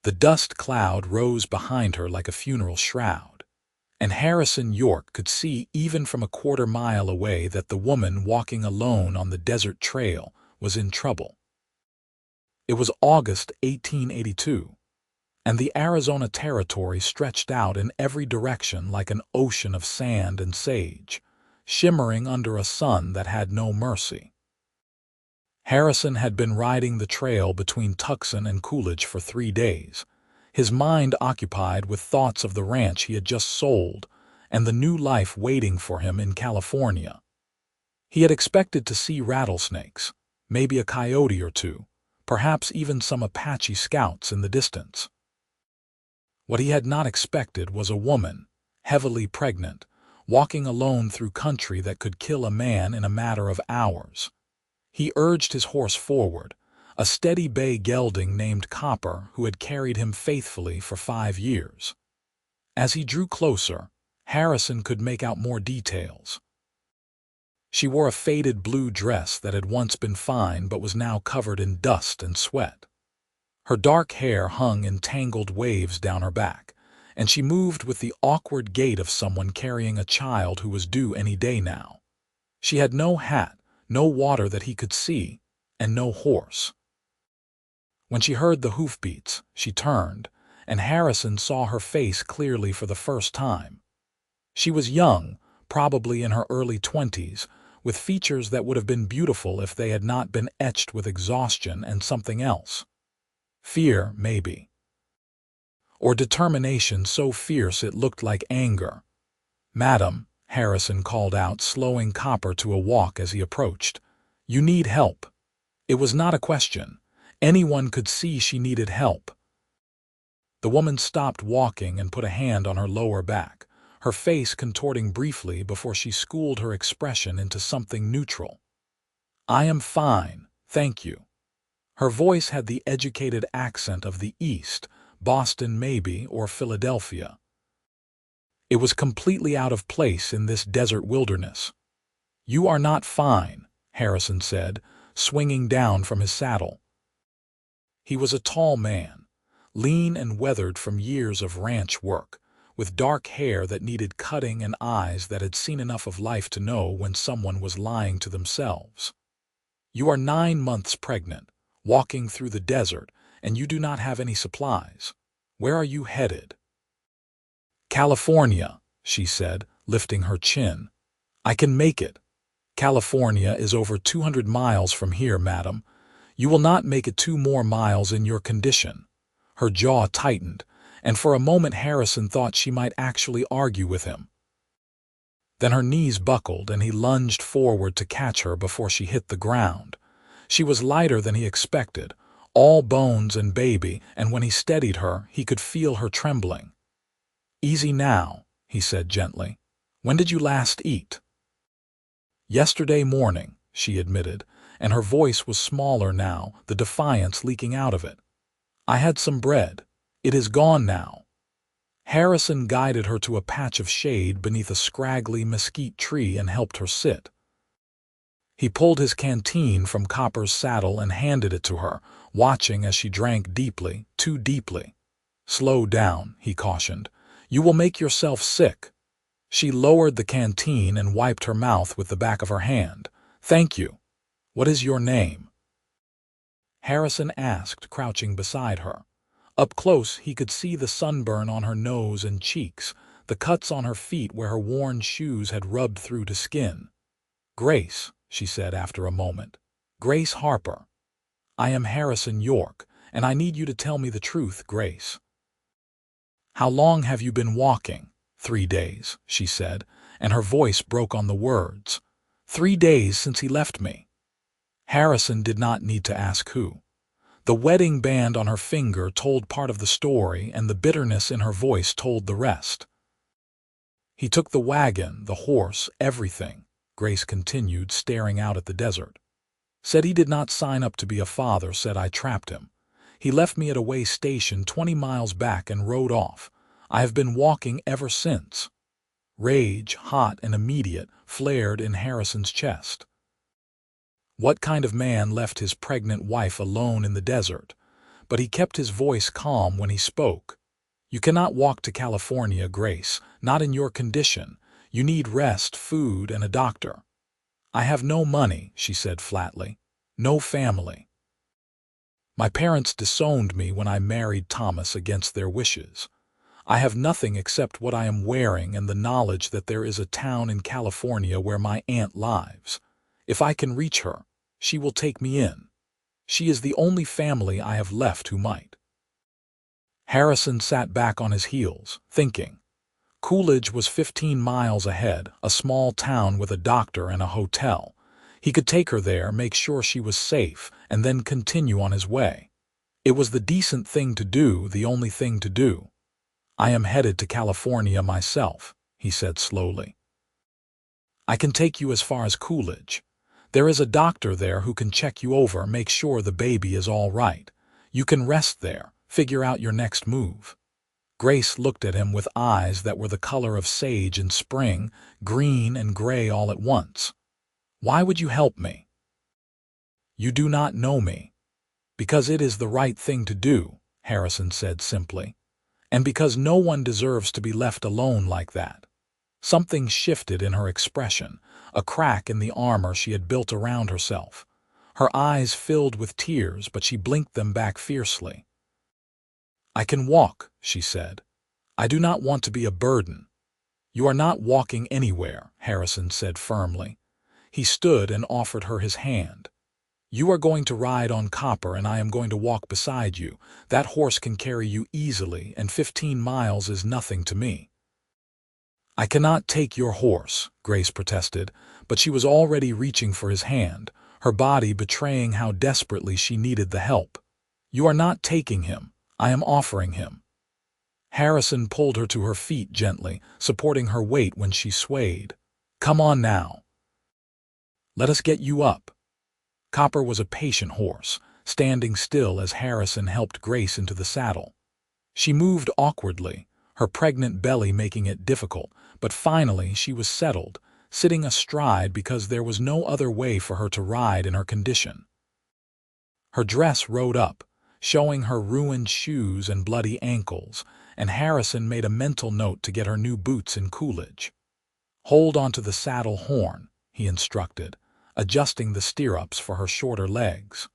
The dust cloud rose behind her like a funeral shroud, and Harrison York could see even from a quarter-mile away that the woman walking alone on the desert trail was in trouble. It was August 1882, and the Arizona Territory stretched out in every direction like an ocean of sand and sage, shimmering under a sun that had no mercy. Harrison had been riding the trail between Tucson and Coolidge for 3 days, his mind occupied with thoughts of the ranch he had just sold and the new life waiting for him in California. He had expected to see rattlesnakes, maybe a coyote or two, perhaps even some Apache scouts in the distance. What he had not expected was a woman, heavily pregnant, walking alone through country that could kill a man in a matter of hours. He urged his horse forward, a steady bay gelding named Copper who had carried him faithfully for 5 years. As he drew closer, Harrison could make out more details. She wore a faded blue dress that had once been fine but was now covered in dust and sweat. Her dark hair hung in tangled waves down her back, and she moved with the awkward gait of someone carrying a child who was due any day now. She had no hat, no water that he could see, and no horse. When she heard the hoofbeats, she turned, and Harrison saw her face clearly for the first time. She was young, probably in her early 20s, with features that would have been beautiful if they had not been etched with exhaustion and something else. Fear, maybe. Or determination so fierce it looked like anger. "Madam," Harrison called out, slowing Copper to a walk as he approached. "You need help." It was not a question. Anyone could see she needed help. The woman stopped walking and put a hand on her lower back, her face contorting briefly before she schooled her expression into something neutral. "I am fine, thank you." Her voice had the educated accent of the East, Boston maybe, or Philadelphia. It was completely out of place in this desert wilderness. "You are not fine," Harrison said, swinging down from his saddle. He was a tall man, lean and weathered from years of ranch work, with dark hair that needed cutting and eyes that had seen enough of life to know when someone was lying to themselves. "You are 9 months pregnant, walking through the desert, and you do not have any supplies. Where are you headed?" "California," she said, lifting her chin. "I can make it. California is over 200 miles from here, madam. You will not make it 2 more miles in your condition." Her jaw tightened, and for a moment Harrison thought she might actually argue with him. Then her knees buckled and he lunged forward to catch her before she hit the ground. She was lighter than he expected, all bones and baby, and when he steadied her, he could feel her trembling. "Easy now," he said gently. "When did you last eat?" "Yesterday morning," she admitted, and her voice was smaller now, the defiance leaking out of it. "I had some bread. It is gone now." Harrison guided her to a patch of shade beneath a scraggly mesquite tree and helped her sit. He pulled his canteen from Copper's saddle and handed it to her, watching as she drank deeply, too deeply. "Slow down," he cautioned. "You will make yourself sick." She lowered the canteen and wiped her mouth with the back of her hand. "Thank you. What is your name?" Harrison asked, crouching beside her. Up close he could see the sunburn on her nose and cheeks, the cuts on her feet where her worn shoes had rubbed through to skin. "Grace," she said after a moment. "Grace Harper. I am Harrison York, and I need you to tell me the truth, Grace." "How long have you been walking?" 3 days, she said, and her voice broke on the words. 3 days since he left me." Harrison did not need to ask who. The wedding band on her finger told part of the story, and the bitterness in her voice told the rest. "He took the wagon, the horse, everything," Grace continued, staring out at the desert. "Said he did not sign up to be a father, said I trapped him. He left me at a way station 20 miles back and rode off. I have been walking ever since." Rage, hot and immediate, flared in Harrison's chest. What kind of man left his pregnant wife alone in the desert? but he kept his voice calm when he spoke. "You cannot walk to California, Grace, not in your condition. You need rest, food, and a doctor." "I have no money," she said flatly. "No family. My parents disowned me when I married Thomas against their wishes. I have nothing except what I am wearing and the knowledge that there is a town in California where my aunt lives. If I can reach her, she will take me in. She is the only family I have left who might." Harrison sat back on his heels, thinking. Coolidge was 15 miles ahead, a small town with a doctor and a hotel. He could take her there, make sure she was safe, and then continue on his way. It was the decent thing to do, the only thing to do. "I am headed to California myself," he said slowly. "I can take you as far as Coolidge. There is a doctor there who can check you over, make sure the baby is all right. You can rest there, figure out your next move." Grace looked at him with eyes that were the color of sage in spring, green and gray all at once. "Why would you help me?" "You do not know me." "Because it is the right thing to do," Harrison said simply. "And because no one deserves to be left alone like that." Something shifted in her expression, a crack in the armor she had built around herself. Her eyes filled with tears, but she blinked them back fiercely. "I can walk," she said. "I do not want to be a burden." "You are not walking anywhere," Harrison said firmly. He stood and offered her his hand. "You are going to ride on Copper and I am going to walk beside you. That horse can carry you easily, and 15 miles is nothing to me." "I cannot take your horse," Grace protested, but she was already reaching for his hand, her body betraying how desperately she needed the help. "You are not taking him. I am offering him." Harrison pulled her to her feet gently, supporting her weight when she swayed. "Come on now. Let us get you up." Copper was a patient horse, standing still as Harrison helped Grace into the saddle. She moved awkwardly, her pregnant belly making it difficult, but finally she was settled, sitting astride because there was no other way for her to ride in her condition. Her dress rode up, showing her ruined shoes and bloody ankles, and Harrison made a mental note to get her new boots in Coolidge. "Hold onto the saddle horn," he instructed, adjusting the stirrups for her shorter legs.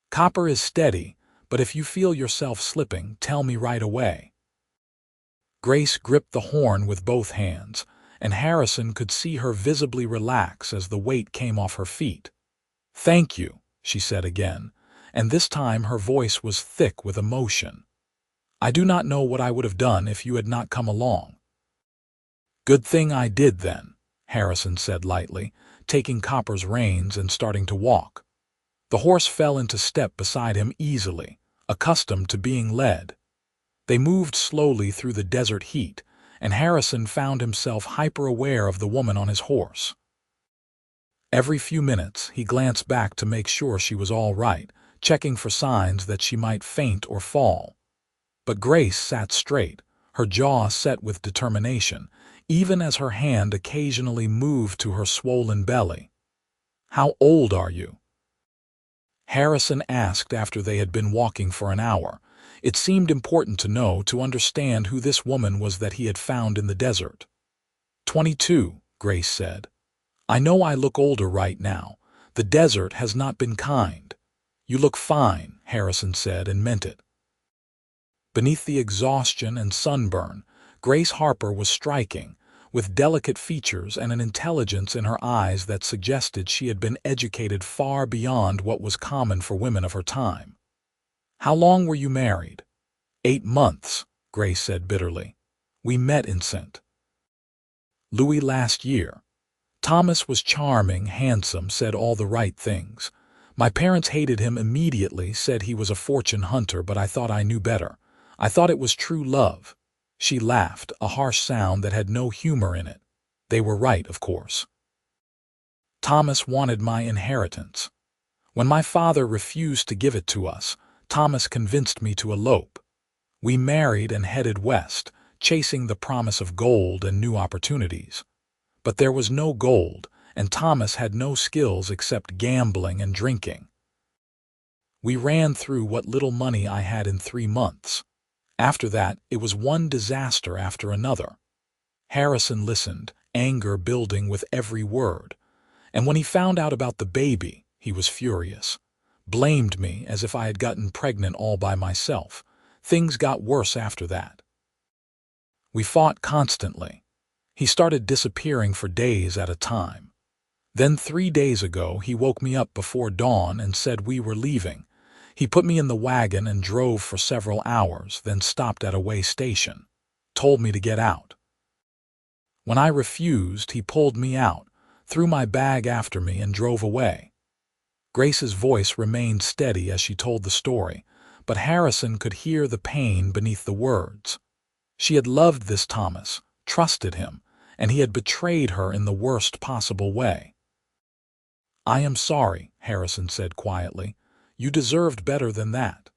"Copper is steady, but if you feel yourself slipping, tell me right away." Grace gripped the horn with both hands, and Harrison could see her visibly relax as the weight came off her feet. "Thank you," she said again, and this time her voice was thick with emotion. "I do not know what I would have done if you had not come along." "Good thing I did then," Harrison said lightly, taking Copper's reins and starting to walk. The horse fell into step beside him easily, accustomed to being led. They moved slowly through the desert heat, and Harrison found himself hyper-aware of the woman on his horse. Every few minutes he glanced back to make sure she was all right, checking for signs that she might faint or fall. But Grace sat straight, her jaw set with determination, even as her hand occasionally moved to her swollen belly. "How old are you?" Harrison asked after they had been walking for an hour. It seemed important to know, to understand who this woman was that he had found in the desert. 22, Grace said. "I know I look older right now. The desert has not been kind." "You look fine," Harrison said, and meant it. Beneath the exhaustion and sunburn, Grace Harper was striking, with delicate features and an intelligence in her eyes that suggested she had been educated far beyond what was common for women of her time. "How long were you married?" 8 months, Grace said bitterly. "We met in St. Louis last year. Thomas was charming, handsome, said all the right things. My parents hated him immediately, said he was a fortune hunter, but I thought I knew better. I thought it was true love." She laughed, a harsh sound that had no humor in it. "They were right, of course. Thomas wanted my inheritance. When my father refused to give it to us, Thomas convinced me to elope. We married and headed west, chasing the promise of gold and new opportunities. But there was no gold, and Thomas had no skills except gambling and drinking. We ran through what little money I had in 3 months. After that, it was one disaster after another. Harrison listened, anger building with every word. And when he found out about the baby, he was furious. Blamed me as if I had gotten pregnant all by myself. Things got worse after that. We fought constantly. He started disappearing for days at a time. Then 3 days ago, he woke me up before dawn and said we were leaving. He put me in the wagon and drove for several hours, then stopped at a way station. Told me to get out. When I refused, he pulled me out, threw my bag after me and drove away. Grace's voice remained steady as she told the story, but Harrison could hear the pain beneath the words. She had loved this Thomas, trusted him, and he had betrayed her in the worst possible way. "I am sorry," Harrison said quietly. "You deserved better than that."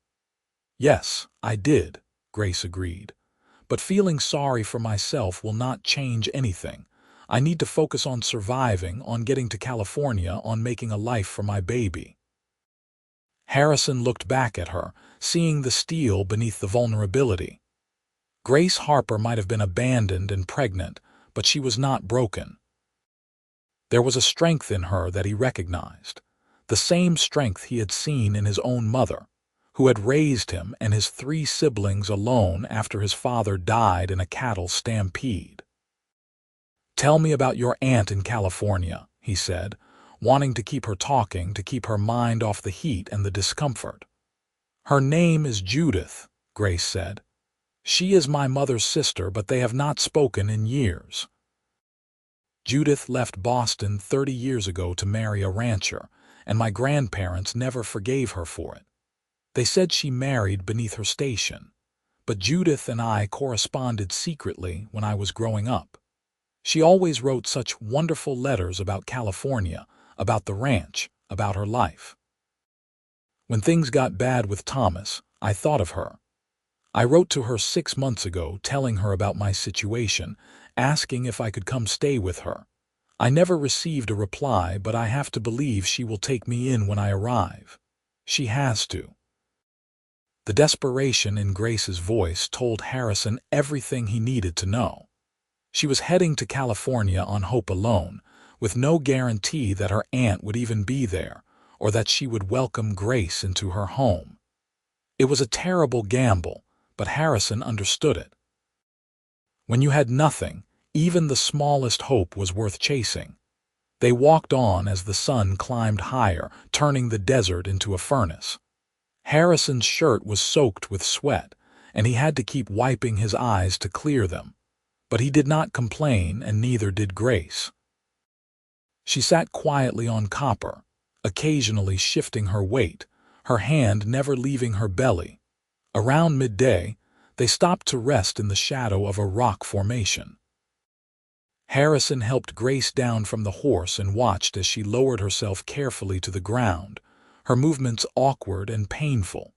"Yes, I did," Grace agreed. "But feeling sorry for myself will not change anything. I need to focus on surviving, on getting to California, on making a life for my baby." Harrison looked back at her, seeing the steel beneath the vulnerability. Grace Harper might have been abandoned and pregnant, but she was not broken. There was a strength in her that he recognized, the same strength he had seen in his own mother, who had raised him and his 3 siblings alone after his father died in a cattle stampede. "Tell me about your aunt in California," he said, wanting to keep her talking, to keep her mind off the heat and the discomfort. "Her name is Judith," Grace said. "She is my mother's sister, but they have not spoken in years. Judith left Boston 30 years ago to marry a rancher, and my grandparents never forgave her for it. They said she married beneath her station. But Judith and I corresponded secretly when I was growing up. She always wrote such wonderful letters about California, about the ranch, about her life. When things got bad with Thomas, I thought of her. I wrote to her 6 months ago telling her about my situation, asking if I could come stay with her. I never received a reply, but I have to believe she will take me in when I arrive. She has to." The desperation in Grace's voice told Harrison everything he needed to know. She was heading to California on hope alone, with no guarantee that her aunt would even be there, or that she would welcome Grace into her home. It was a terrible gamble, but Harrison understood it. When you had nothing, even the smallest hope was worth chasing. They walked on as the sun climbed higher, turning the desert into a furnace. Harrison's shirt was soaked with sweat, and he had to keep wiping his eyes to clear them. But he did not complain, and neither did Grace. She sat quietly on copper, occasionally shifting her weight, her hand never leaving her belly. Around midday, they stopped to rest in the shadow of a rock formation. Harrison helped Grace down from the horse and watched as she lowered herself carefully to the ground, her movements awkward and painful.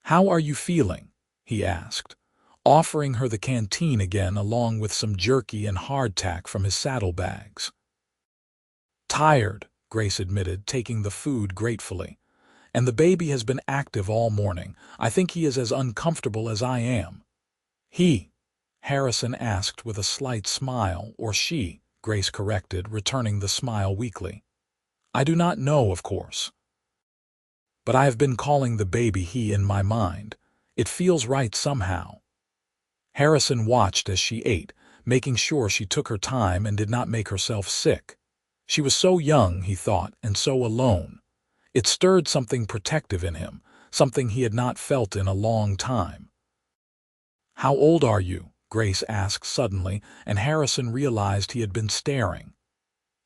"How are you feeling?" he asked, offering her the canteen again along with some jerky and hardtack from his saddlebags. "Tired," Grace admitted, taking the food gratefully. "And the baby has been active all morning. I think he is as uncomfortable as I am." "He?" Harrison asked with a slight smile, or she, Grace corrected, returning the smile weakly. "I do not know, of course. But I have been calling the baby he in my mind. It feels right somehow." Harrison watched as she ate, making sure she took her time and did not make herself sick. She was so young, he thought, and so alone. It stirred something protective in him, something he had not felt in a long time. "How old are you?" Grace asked suddenly, and Harrison realized he had been staring.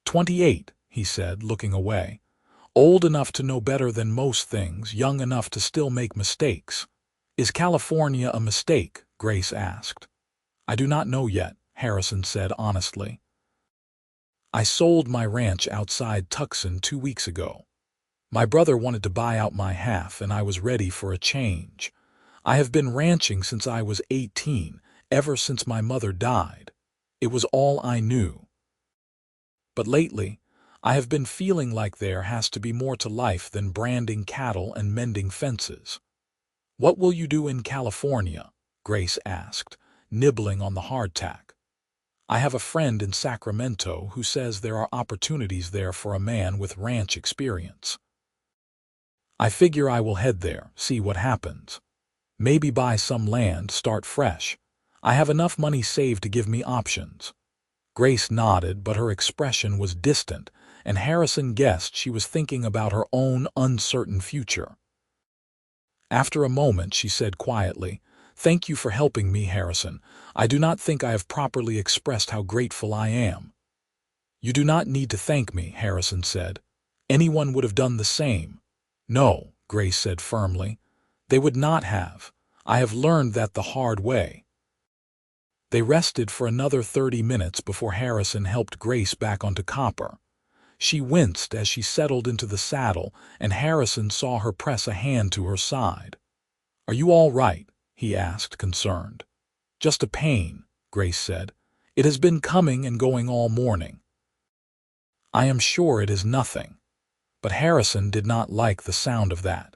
28, he said, looking away. "Old enough to know better than most things, young enough to still make mistakes." "Is California a mistake?" Grace asked. "I do not know yet," Harrison said honestly. "I sold my ranch outside Tucson 2 weeks ago. My brother wanted to buy out my half, and I was ready for a change. I have been ranching since I was 18, ever since my mother died. It was all I knew. But lately, I have been feeling like there has to be more to life than branding cattle and mending fences. What will you do in California? Grace asked, nibbling on the hardtack. I have a friend in Sacramento who says there are opportunities there for a man with ranch experience. I figure I will head there, see what happens. Maybe buy some land, start fresh. I have enough money saved to give me options. Grace nodded, but her expression was distant, and Harrison guessed she was thinking about her own uncertain future. After a moment, she said quietly, "Thank you for helping me, Harrison. I do not think I have properly expressed how grateful I am." "You do not need to thank me," Harrison said. "Anyone would have done the same." "No," Grace said firmly. "They would not have. I have learned that the hard way." They rested for another 30 minutes before Harrison helped Grace back onto Copper. She winced as she settled into the saddle, and Harrison saw her press a hand to her side. "Are you all right?" he asked, concerned. "Just a pain," Grace said. "It has been coming and going all morning." "I am sure it is nothing." But Harrison did not like the sound of that.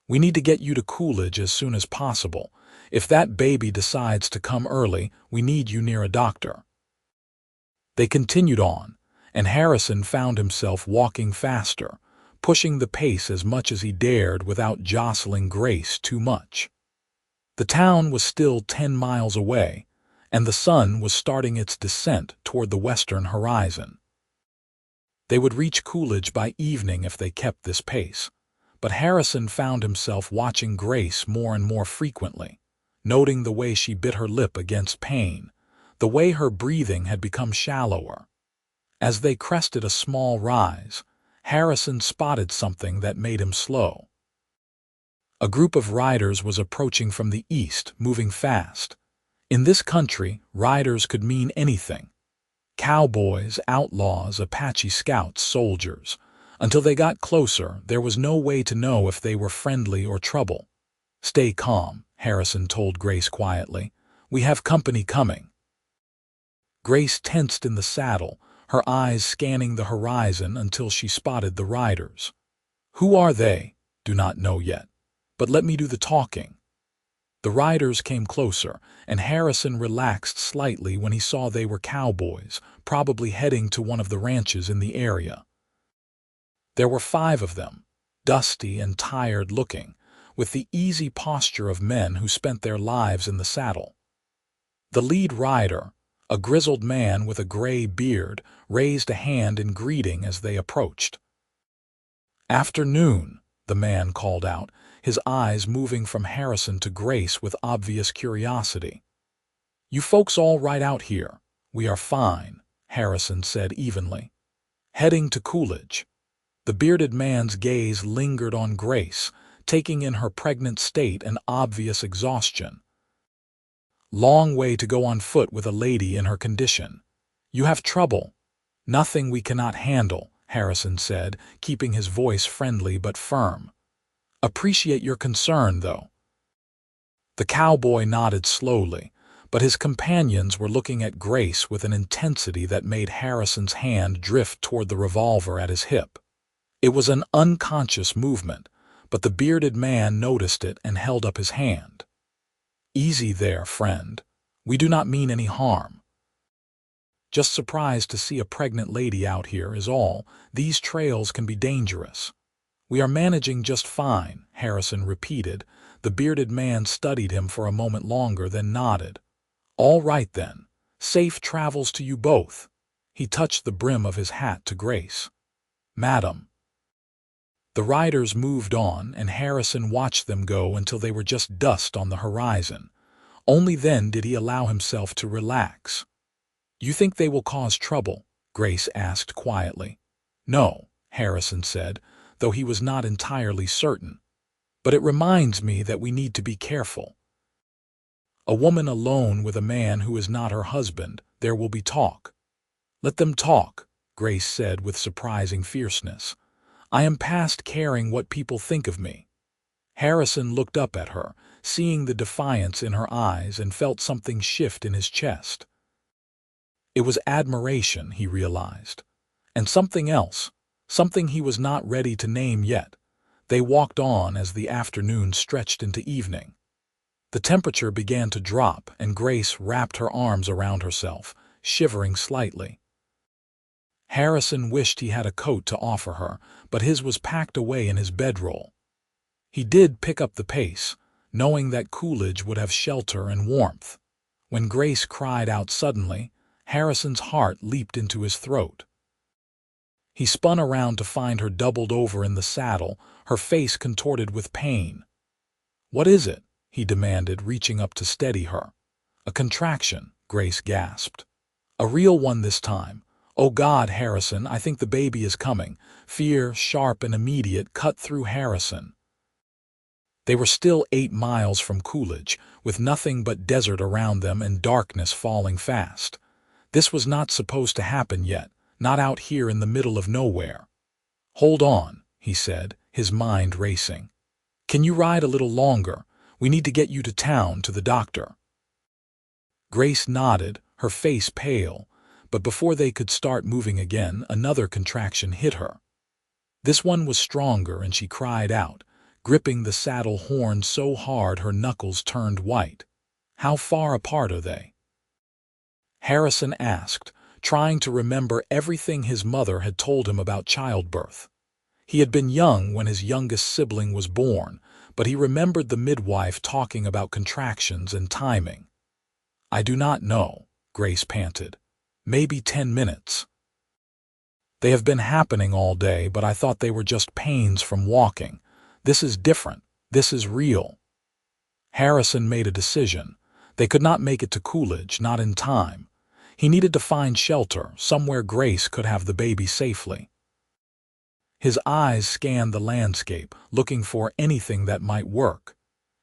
"We need to get you to Coolidge as soon as possible. If that baby decides to come early, we need you near a doctor." They continued on, and Harrison found himself walking faster, pushing the pace as much as he dared without jostling Grace too much. The town was still 10 miles away, and the sun was starting its descent toward the western horizon. They would reach Coolidge by evening if they kept this pace, but Harrison found himself watching Grace more and more frequently, noting the way she bit her lip against pain, the way her breathing had become shallower. As they crested a small rise, Harrison spotted something that made him slow. A group of riders was approaching from the east, moving fast. In this country, riders could mean anything. Cowboys, outlaws, Apache scouts, soldiers. Until they got closer, there was no way to know if they were friendly or trouble. "Stay calm," Harrison told Grace quietly. "We have company coming." Grace tensed in the saddle, her eyes scanning the horizon until she spotted the riders. "Who are they?" "Do not know yet. But let me do the talking." The riders came closer, and Harrison relaxed slightly when he saw they were cowboys, probably heading to one of the ranches in the area. There were 5 of them, dusty and tired-looking, with the easy posture of men who spent their lives in the saddle. The lead rider, a grizzled man with a gray beard, raised a hand in greeting as they approached. "Afternoon," the man called out, his eyes moving from Harrison to Grace with obvious curiosity. "You folks all right out here?" "We are fine," Harrison said evenly. "Heading to Coolidge." The bearded man's gaze lingered on Grace, taking in her pregnant state and obvious exhaustion. "Long way to go on foot with a lady in her condition." "You have trouble." "Nothing we cannot handle," Harrison said, keeping his voice friendly but firm. "Appreciate your concern, though." The cowboy nodded slowly, but his companions were looking at Grace with an intensity that made Harrison's hand drift toward the revolver at his hip. It was an unconscious movement, but the bearded man noticed it and held up his hand. "Easy there, friend. We do not mean any harm. Just surprised to see a pregnant lady out here is all. These trails can be dangerous." "We are managing just fine," Harrison repeated. The bearded man studied him for a moment longer, then nodded. "All right then. Safe travels to you both." He touched the brim of his hat to Grace. "Madam." The riders moved on, and Harrison watched them go until they were just dust on the horizon. Only then did he allow himself to relax. "You think they will cause trouble?" Grace asked quietly. "No," Harrison said, though he was not entirely certain. "But it reminds me that we need to be careful. A woman alone with a man who is not her husband, there will be talk." "Let them talk," Grace said with surprising fierceness. "I am past caring what people think of me." Harrison looked up at her, seeing the defiance in her eyes, and felt something shift in his chest. It was admiration, he realized. And something else, something he was not ready to name yet. They walked on as the afternoon stretched into evening. The temperature began to drop, and Grace wrapped her arms around herself, shivering slightly. Harrison wished he had a coat to offer her, but his was packed away in his bedroll. He did pick up the pace, knowing that Coolidge would have shelter and warmth. When Grace cried out suddenly, Harrison's heart leaped into his throat. He spun around to find her doubled over in the saddle, her face contorted with pain. "What is it?" he demanded, reaching up to steady her. "A contraction," Grace gasped. "A real one this time. Oh God, Harrison, I think the baby is coming." Fear, sharp and immediate, cut through Harrison. They were still 8 miles from Coolidge, with nothing but desert around them and darkness falling fast. This was not supposed to happen yet, not out here in the middle of nowhere. "Hold on," he said, his mind racing. "Can you ride a little longer? We need to get you to town, to the doctor." Grace nodded, her face pale, but before they could start moving again, another contraction hit her. This one was stronger, and she cried out, gripping the saddle horn so hard her knuckles turned white. "How far apart are they?" Harrison asked, trying to remember everything his mother had told him about childbirth. He had been young when his youngest sibling was born, but he remembered the midwife talking about contractions and timing. "I do not know," Grace panted. "Maybe 10 minutes. They have been happening all day, but I thought they were just pains from walking. This is different. This is real." Harrison made a decision. They could not make it to Coolidge, not in time. He needed to find shelter, somewhere Grace could have the baby safely. His eyes scanned the landscape, looking for anything that might work.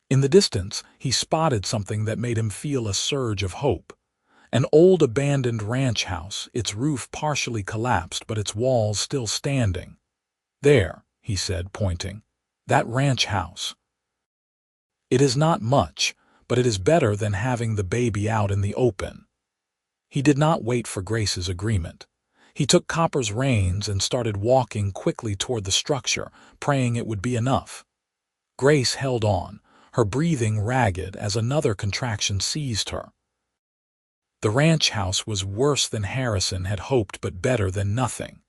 In the distance, he spotted something that made him feel a surge of hope. An old abandoned ranch house, its roof partially collapsed but its walls still standing. "There," he said, pointing. "That ranch house. It is not much, but it is better than having the baby out in the open." He did not wait for Grace's agreement. He took Copper's reins and started walking quickly toward the structure, praying it would be enough. Grace held on, her breathing ragged as another contraction seized her. The ranch house was worse than Harrison had hoped, but better than nothing.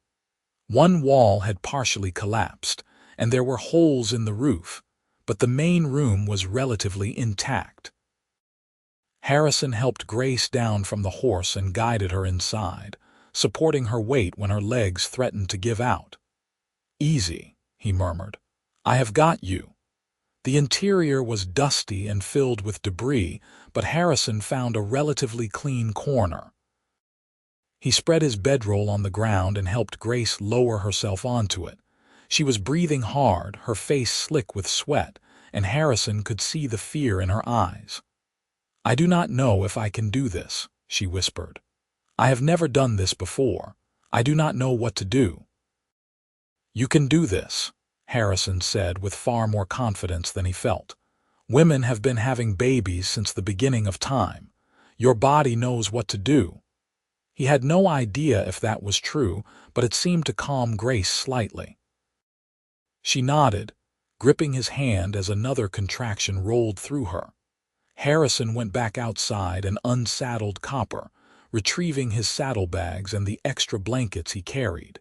One wall had partially collapsed, and there were holes in the roof, but the main room was relatively intact. Harrison helped Grace down from the horse and guided her inside, supporting her weight when her legs threatened to give out. "Easy," he murmured. "I have got you." The interior was dusty and filled with debris, but Harrison found a relatively clean corner. He spread his bedroll on the ground and helped Grace lower herself onto it. She was breathing hard, her face slick with sweat, and Harrison could see the fear in her eyes. "I do not know if I can do this," she whispered. "I have never done this before. I do not know what to do." "You can do this," Harrison said with far more confidence than he felt. "Women have been having babies since the beginning of time. Your body knows what to do." He had no idea if that was true, but it seemed to calm Grace slightly. She nodded, gripping his hand as another contraction rolled through her. Harrison went back outside and unsaddled Copper, retrieving his saddlebags and the extra blankets he carried.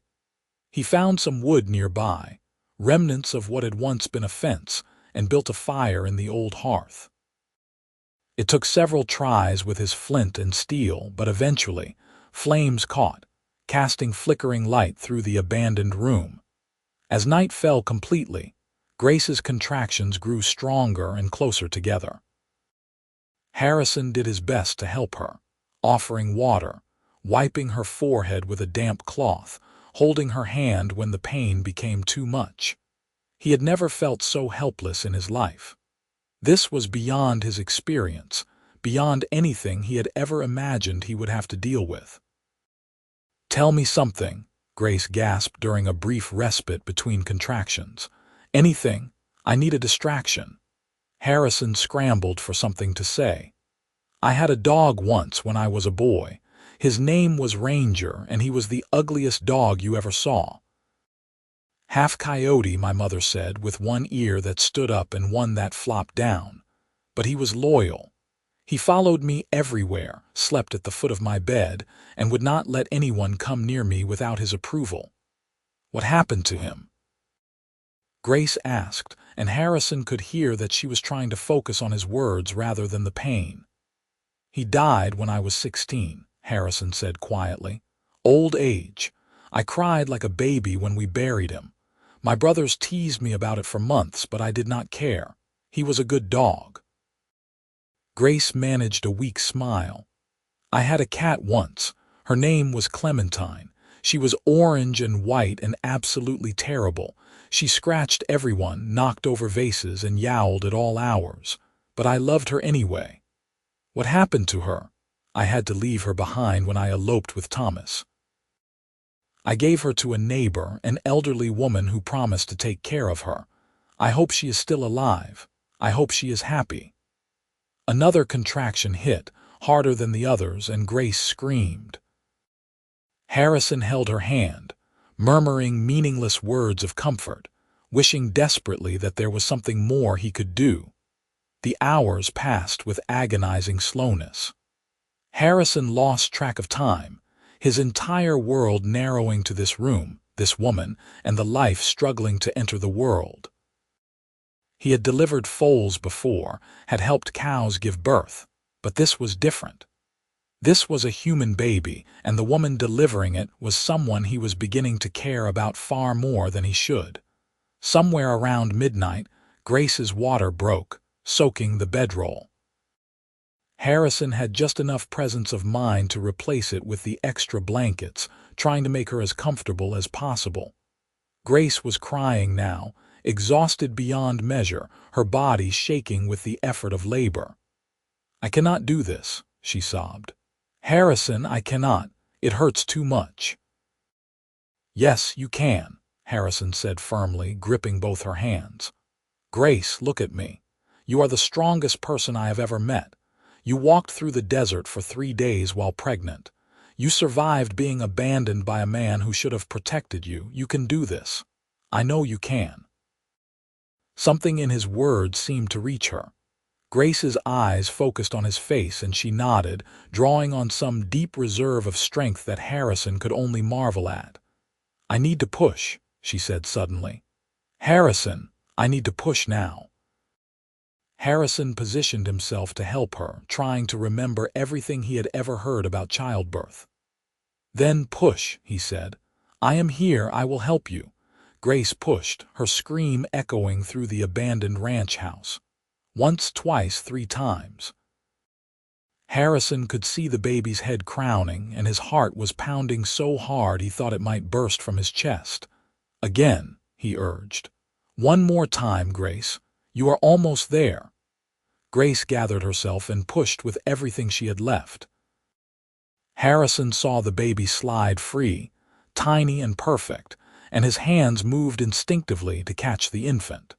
He found some wood nearby, remnants of what had once been a fence, and built a fire in the old hearth. It took several tries with his flint and steel, but eventually, flames caught, casting flickering light through the abandoned room. As night fell completely, Grace's contractions grew stronger and closer together. Harrison did his best to help her, offering water, wiping her forehead with a damp cloth, holding her hand when the pain became too much. He had never felt so helpless in his life. This was beyond his experience, beyond anything he had ever imagined he would have to deal with. "Tell me something," Grace gasped during a brief respite between contractions. "Anything. I need a distraction." Harrison scrambled for something to say. "I had a dog once when I was a boy. His name was Ranger, and he was the ugliest dog you ever saw. Half coyote, my mother said, with one ear that stood up and one that flopped down. But he was loyal. He followed me everywhere, slept at the foot of my bed, and would not let anyone come near me without his approval. What happened to him? Grace asked, and Harrison could hear that she was trying to focus on his words rather than the pain. He died when I was 16, Harrison said quietly. Old age. I cried like a baby when we buried him. My brothers teased me about it for months, but I did not care. He was a good dog. Grace managed a weak smile. I had a cat once. Her name was Clementine. She was orange and white and absolutely terrible. She scratched everyone, knocked over vases, and yowled at all hours. But I loved her anyway. What happened to her? I had to leave her behind when I eloped with Thomas. I gave her to a neighbor, an elderly woman who promised to take care of her. I hope she is still alive. I hope she is happy. Another contraction hit, harder than the others, and Grace screamed. Harrison held her hand, murmuring meaningless words of comfort, wishing desperately that there was something more he could do. The hours passed with agonizing slowness. Harrison lost track of time, his entire world narrowing to this room, this woman, and the life struggling to enter the world. He had delivered foals before, had helped cows give birth, but this was different. This was a human baby, and the woman delivering it was someone he was beginning to care about far more than he should. Somewhere around midnight, Grace's water broke, soaking the bedroll. Harrison had just enough presence of mind to replace it with the extra blankets, trying to make her as comfortable as possible. Grace was crying now, exhausted beyond measure, her body shaking with the effort of labor. I cannot do this, she sobbed. Harrison, I cannot. It hurts too much. Yes, you can, Harrison said firmly, gripping both her hands. Grace, look at me. You are the strongest person I have ever met. You walked through the desert for 3 days while pregnant. You survived being abandoned by a man who should have protected you. You can do this. I know you can. Something in his words seemed to reach her. Grace's eyes focused on his face and she nodded, drawing on some deep reserve of strength that Harrison could only marvel at. I need to push, she said suddenly. Harrison, I need to push now. Harrison positioned himself to help her, trying to remember everything he had ever heard about childbirth. Then push, he said. I am here, I will help you. Grace pushed, her scream echoing through the abandoned ranch house. Once, twice, 3 times. Harrison could see the baby's head crowning, and his heart was pounding so hard he thought it might burst from his chest. Again, he urged. One more time, Grace. You are almost there. Grace gathered herself and pushed with everything she had left. Harrison saw the baby slide free, tiny and perfect, and his hands moved instinctively to catch the infant.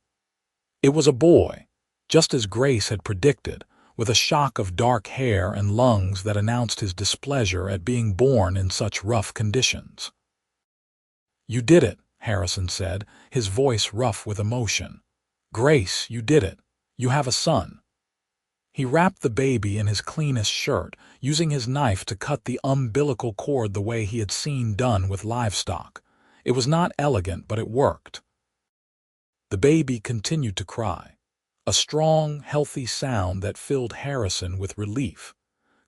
It was a boy, just as Grace had predicted, with a shock of dark hair and lungs that announced his displeasure at being born in such rough conditions. You did it, Harrison said, his voice rough with emotion. Grace, you did it. You have a son. He wrapped the baby in his cleanest shirt, using his knife to cut the umbilical cord the way he had seen done with livestock. It was not elegant, but it worked. The baby continued to cry, a strong, healthy sound that filled Harrison with relief.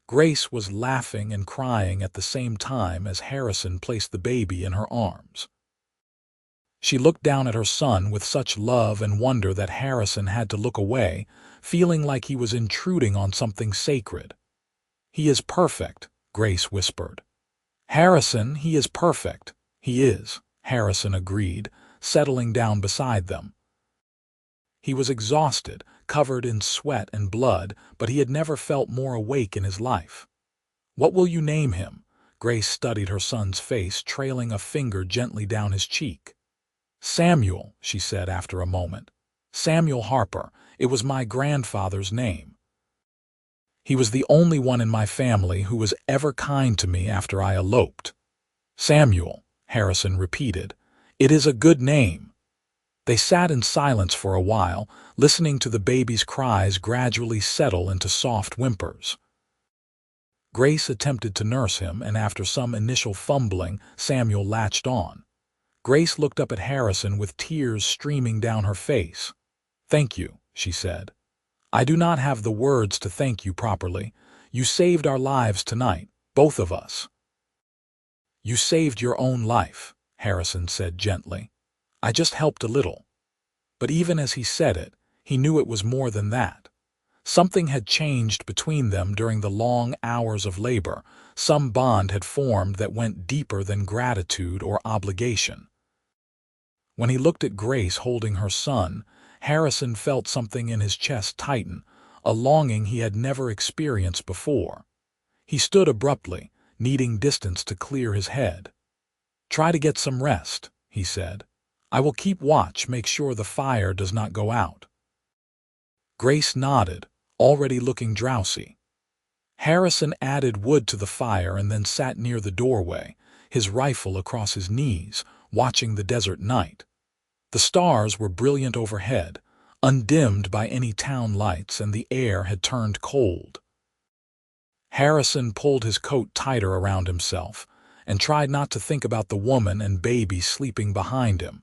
Grace was laughing and crying at the same time as Harrison placed the baby in her arms. She looked down at her son with such love and wonder that Harrison had to look away, feeling like he was intruding on something sacred. He is perfect, Grace whispered. Harrison, he is perfect. He is, Harrison agreed, settling down beside them. He was exhausted, covered in sweat and blood, but he had never felt more awake in his life. What will you name him? Grace studied her son's face, trailing a finger gently down his cheek. Samuel, she said after a moment. Samuel Harper. It was my grandfather's name. He was the only one in my family who was ever kind to me after I eloped." "Samuel," Harrison repeated. "It is a good name." They sat in silence for a while, listening to the baby's cries gradually settle into soft whimpers. Grace attempted to nurse him, and after some initial fumbling, Samuel latched on. Grace looked up at Harrison with tears streaming down her face. "Thank you," she said. "I do not have the words to thank you properly. You saved our lives tonight, both of us." "You saved your own life," Harrison said gently. "I just helped a little." But even as he said it, he knew it was more than that. Something had changed between them during the long hours of labor. Some bond had formed that went deeper than gratitude or obligation. When he looked at Grace holding her son, Harrison felt something in his chest tighten, a longing he had never experienced before. He stood abruptly, needing distance to clear his head. "Try to get some rest," he said. "I will keep watch, make sure the fire does not go out." Grace nodded, already looking drowsy. Harrison added wood to the fire and then sat near the doorway, his rifle across his knees, watching the desert night. The stars were brilliant overhead, undimmed by any town lights, and the air had turned cold. Harrison pulled his coat tighter around himself and tried not to think about the woman and baby sleeping behind him.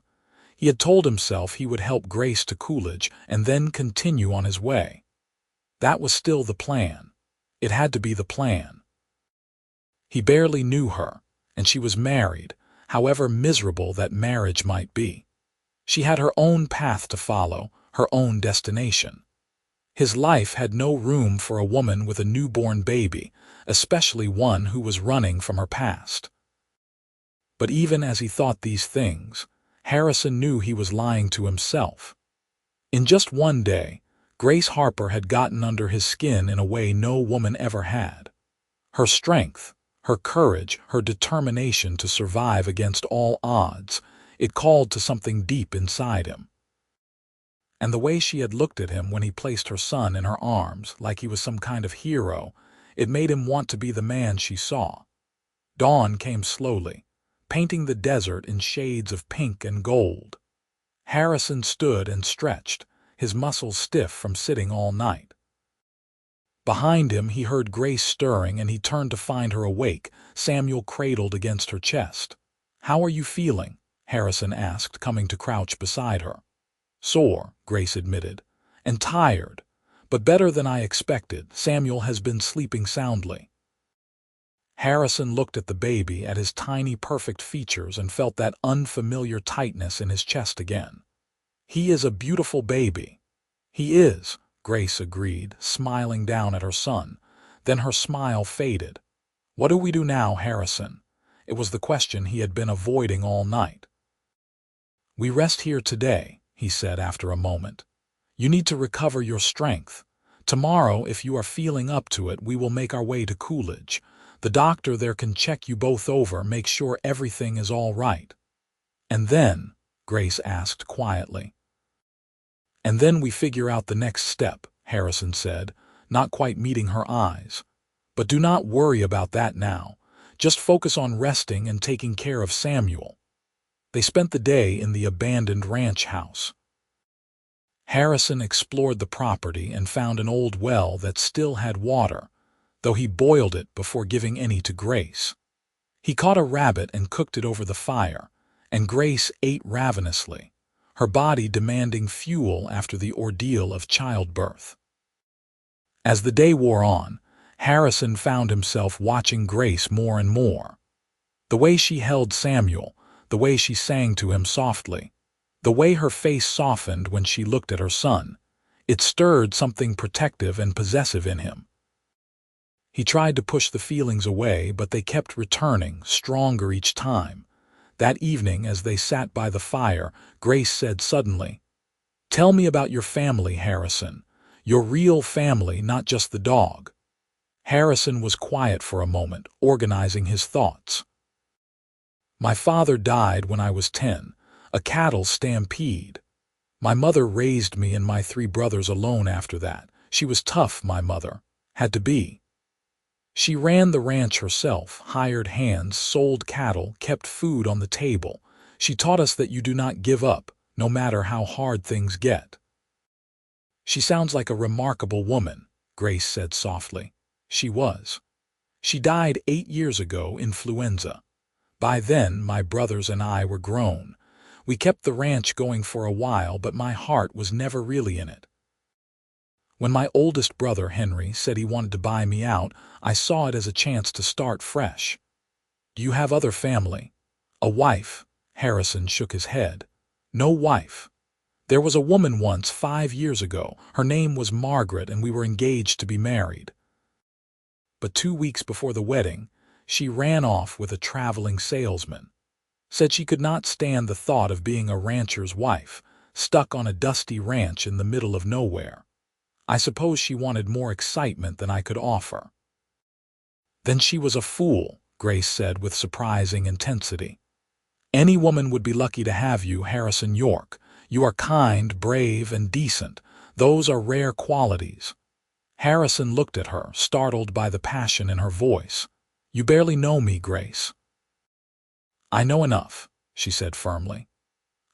He had told himself he would help Grace to Coolidge and then continue on his way. That was still the plan. It had to be the plan. He barely knew her, and she was married, however miserable that marriage might be. She had her own path to follow, her own destination. His life had no room for a woman with a newborn baby, especially one who was running from her past. But even as he thought these things, Harrison knew he was lying to himself. In just one day, Grace Harper had gotten under his skin in a way no woman ever had. Her strength, her courage, her determination to survive against all odds, it called to something deep inside him. And the way she had looked at him when he placed her son in her arms, like he was some kind of hero, it made him want to be the man she saw. Dawn came slowly, painting the desert in shades of pink and gold. Harrison stood and stretched, his muscles stiff from sitting all night. Behind him he heard Grace stirring, and he turned to find her awake, Samuel cradled against her chest. "How are you feeling?" Harrison asked, coming to crouch beside her. "Sore," Grace admitted, "and tired, but better than I expected. Samuel has been sleeping soundly." Harrison looked at the baby, at his tiny, perfect features, and felt that unfamiliar tightness in his chest again. "He is a beautiful baby." "He is," Grace agreed, smiling down at her son. Then her smile faded. "What do we do now, Harrison?" It was the question he had been avoiding all night. "We rest here today," he said after a moment. "You need to recover your strength. Tomorrow, if you are feeling up to it, we will make our way to Coolidge. The doctor there can check you both over, make sure everything is all right." "And then?" Grace asked quietly. "And then we figure out the next step," Harrison said, not quite meeting her eyes. "But do not worry about that now. Just focus on resting and taking care of Samuel." They spent the day in the abandoned ranch house. Harrison explored the property and found an old well that still had water, though he boiled it before giving any to Grace. He caught a rabbit and cooked it over the fire, and Grace ate ravenously, her body demanding fuel after the ordeal of childbirth. As the day wore on, Harrison found himself watching Grace more and more. The way she held Samuel, the way she sang to him softly, the way her face softened when she looked at her son, it stirred something protective and possessive in him. He tried to push the feelings away, but they kept returning, stronger each time. That evening, as they sat by the fire, Grace said suddenly, "Tell me about your family, Harrison. Your real family, not just the dog." Harrison was quiet for a moment, organizing his thoughts. "My father died when I was 10, a cattle stampede. My mother raised me and my 3 brothers alone after that. She was tough, my mother. Had to be. She ran the ranch herself, hired hands, sold cattle, kept food on the table. She taught us that you do not give up, no matter how hard things get. She sounds like a remarkable woman, Grace said softly. She was. She died 8 years ago, influenza. By then, my brothers and I were grown. We kept the ranch going for a while, but my heart was never really in it. When my oldest brother, Henry, said he wanted to buy me out, I saw it as a chance to start fresh. Do you have other family? A wife? Harrison shook his head. No wife. There was a woman once 5 years ago. Her name was Margaret, and we were engaged to be married. But 2 weeks before the wedding, she ran off with a traveling salesman. Said she could not stand the thought of being a rancher's wife, stuck on a dusty ranch in the middle of nowhere. I suppose she wanted more excitement than I could offer. Then she was a fool, Grace said with surprising intensity. Any woman would be lucky to have you, Harrison York. You are kind, brave, and decent. Those are rare qualities. Harrison looked at her, startled by the passion in her voice. You barely know me, Grace. I know enough, she said firmly.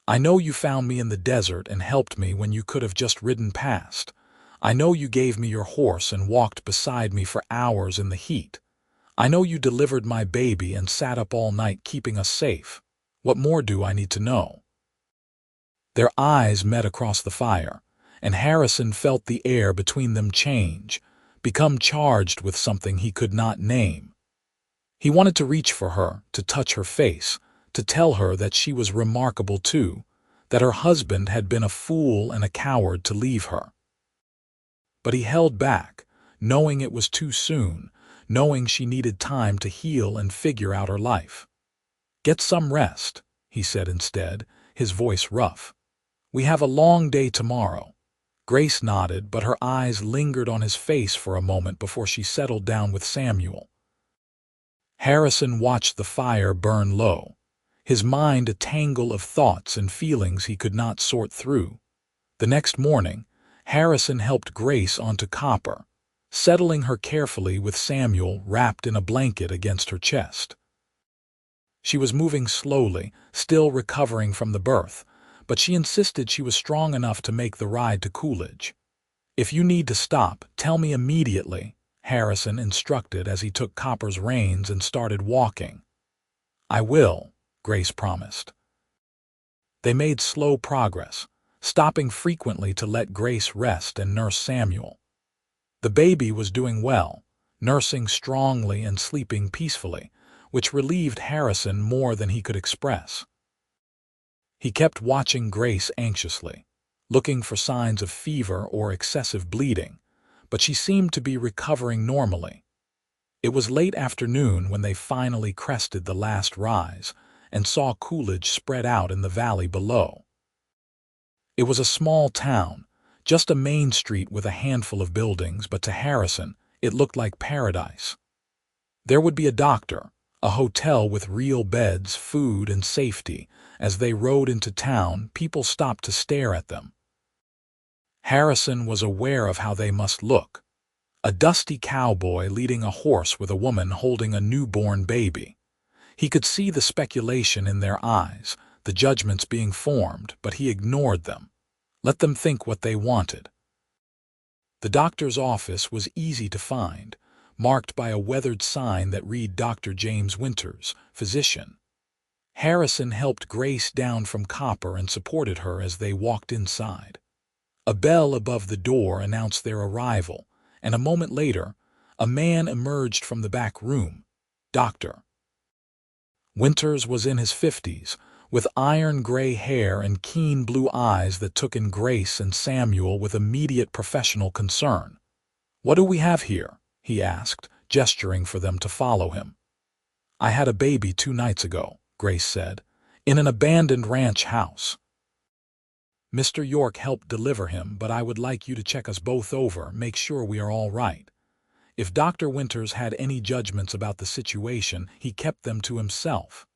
I know you found me in the desert and helped me when you could have just ridden past. I know you gave me your horse and walked beside me for hours in the heat. I know you delivered my baby and sat up all night keeping us safe. What more do I need to know? Their eyes met across the fire, and Harrison felt the air between them change, become charged with something he could not name. He wanted to reach for her, to touch her face, to tell her that she was remarkable too, that her husband had been a fool and a coward to leave her. But he held back, knowing it was too soon, knowing she needed time to heal and figure out her life. Get some rest, he said instead, his voice rough. We have a long day tomorrow. Grace nodded, but her eyes lingered on his face for a moment before she settled down with Samuel. Harrison watched the fire burn low, his mind a tangle of thoughts and feelings he could not sort through. The next morning, Harrison helped Grace onto Copper, settling her carefully with Samuel wrapped in a blanket against her chest. She was moving slowly, still recovering from the birth, but she insisted she was strong enough to make the ride to Coolidge. If you need to stop, tell me immediately, Harrison instructed as he took Copper's reins and started walking. I will, Grace promised. They made slow progress, stopping frequently to let Grace rest and nurse Samuel. The baby was doing well, nursing strongly and sleeping peacefully, which relieved Harrison more than he could express. He kept watching Grace anxiously, looking for signs of fever or excessive bleeding, but she seemed to be recovering normally. It was late afternoon when they finally crested the last rise and saw Coolidge spread out in the valley below. It was a small town, just a main street with a handful of buildings, but to Harrison, it looked like paradise. There would be a doctor, a hotel with real beds, food, and safety. As they rode into town, people stopped to stare at them. Harrison was aware of how they must look. A dusty cowboy leading a horse with a woman holding a newborn baby. He could see the speculation in their eyes, the judgments being formed, but he ignored them. Let them think what they wanted. The doctor's office was easy to find, marked by a weathered sign that read Dr. James Winters, physician. Harrison helped Grace down from Copper and supported her as they walked inside. A bell above the door announced their arrival, and a moment later, a man emerged from the back room. Dr. Winters was in his 50s, with iron-gray hair and keen blue eyes that took in Grace and Samuel with immediate professional concern. "What do we have here?" he asked, gesturing for them to follow him. "I had a baby 2 nights ago," Grace said, "in an abandoned ranch house. Mr. York helped deliver him, but I would like you to check us both over, make sure we are all right." If Dr. Winters had any judgments about the situation, he kept them to himself.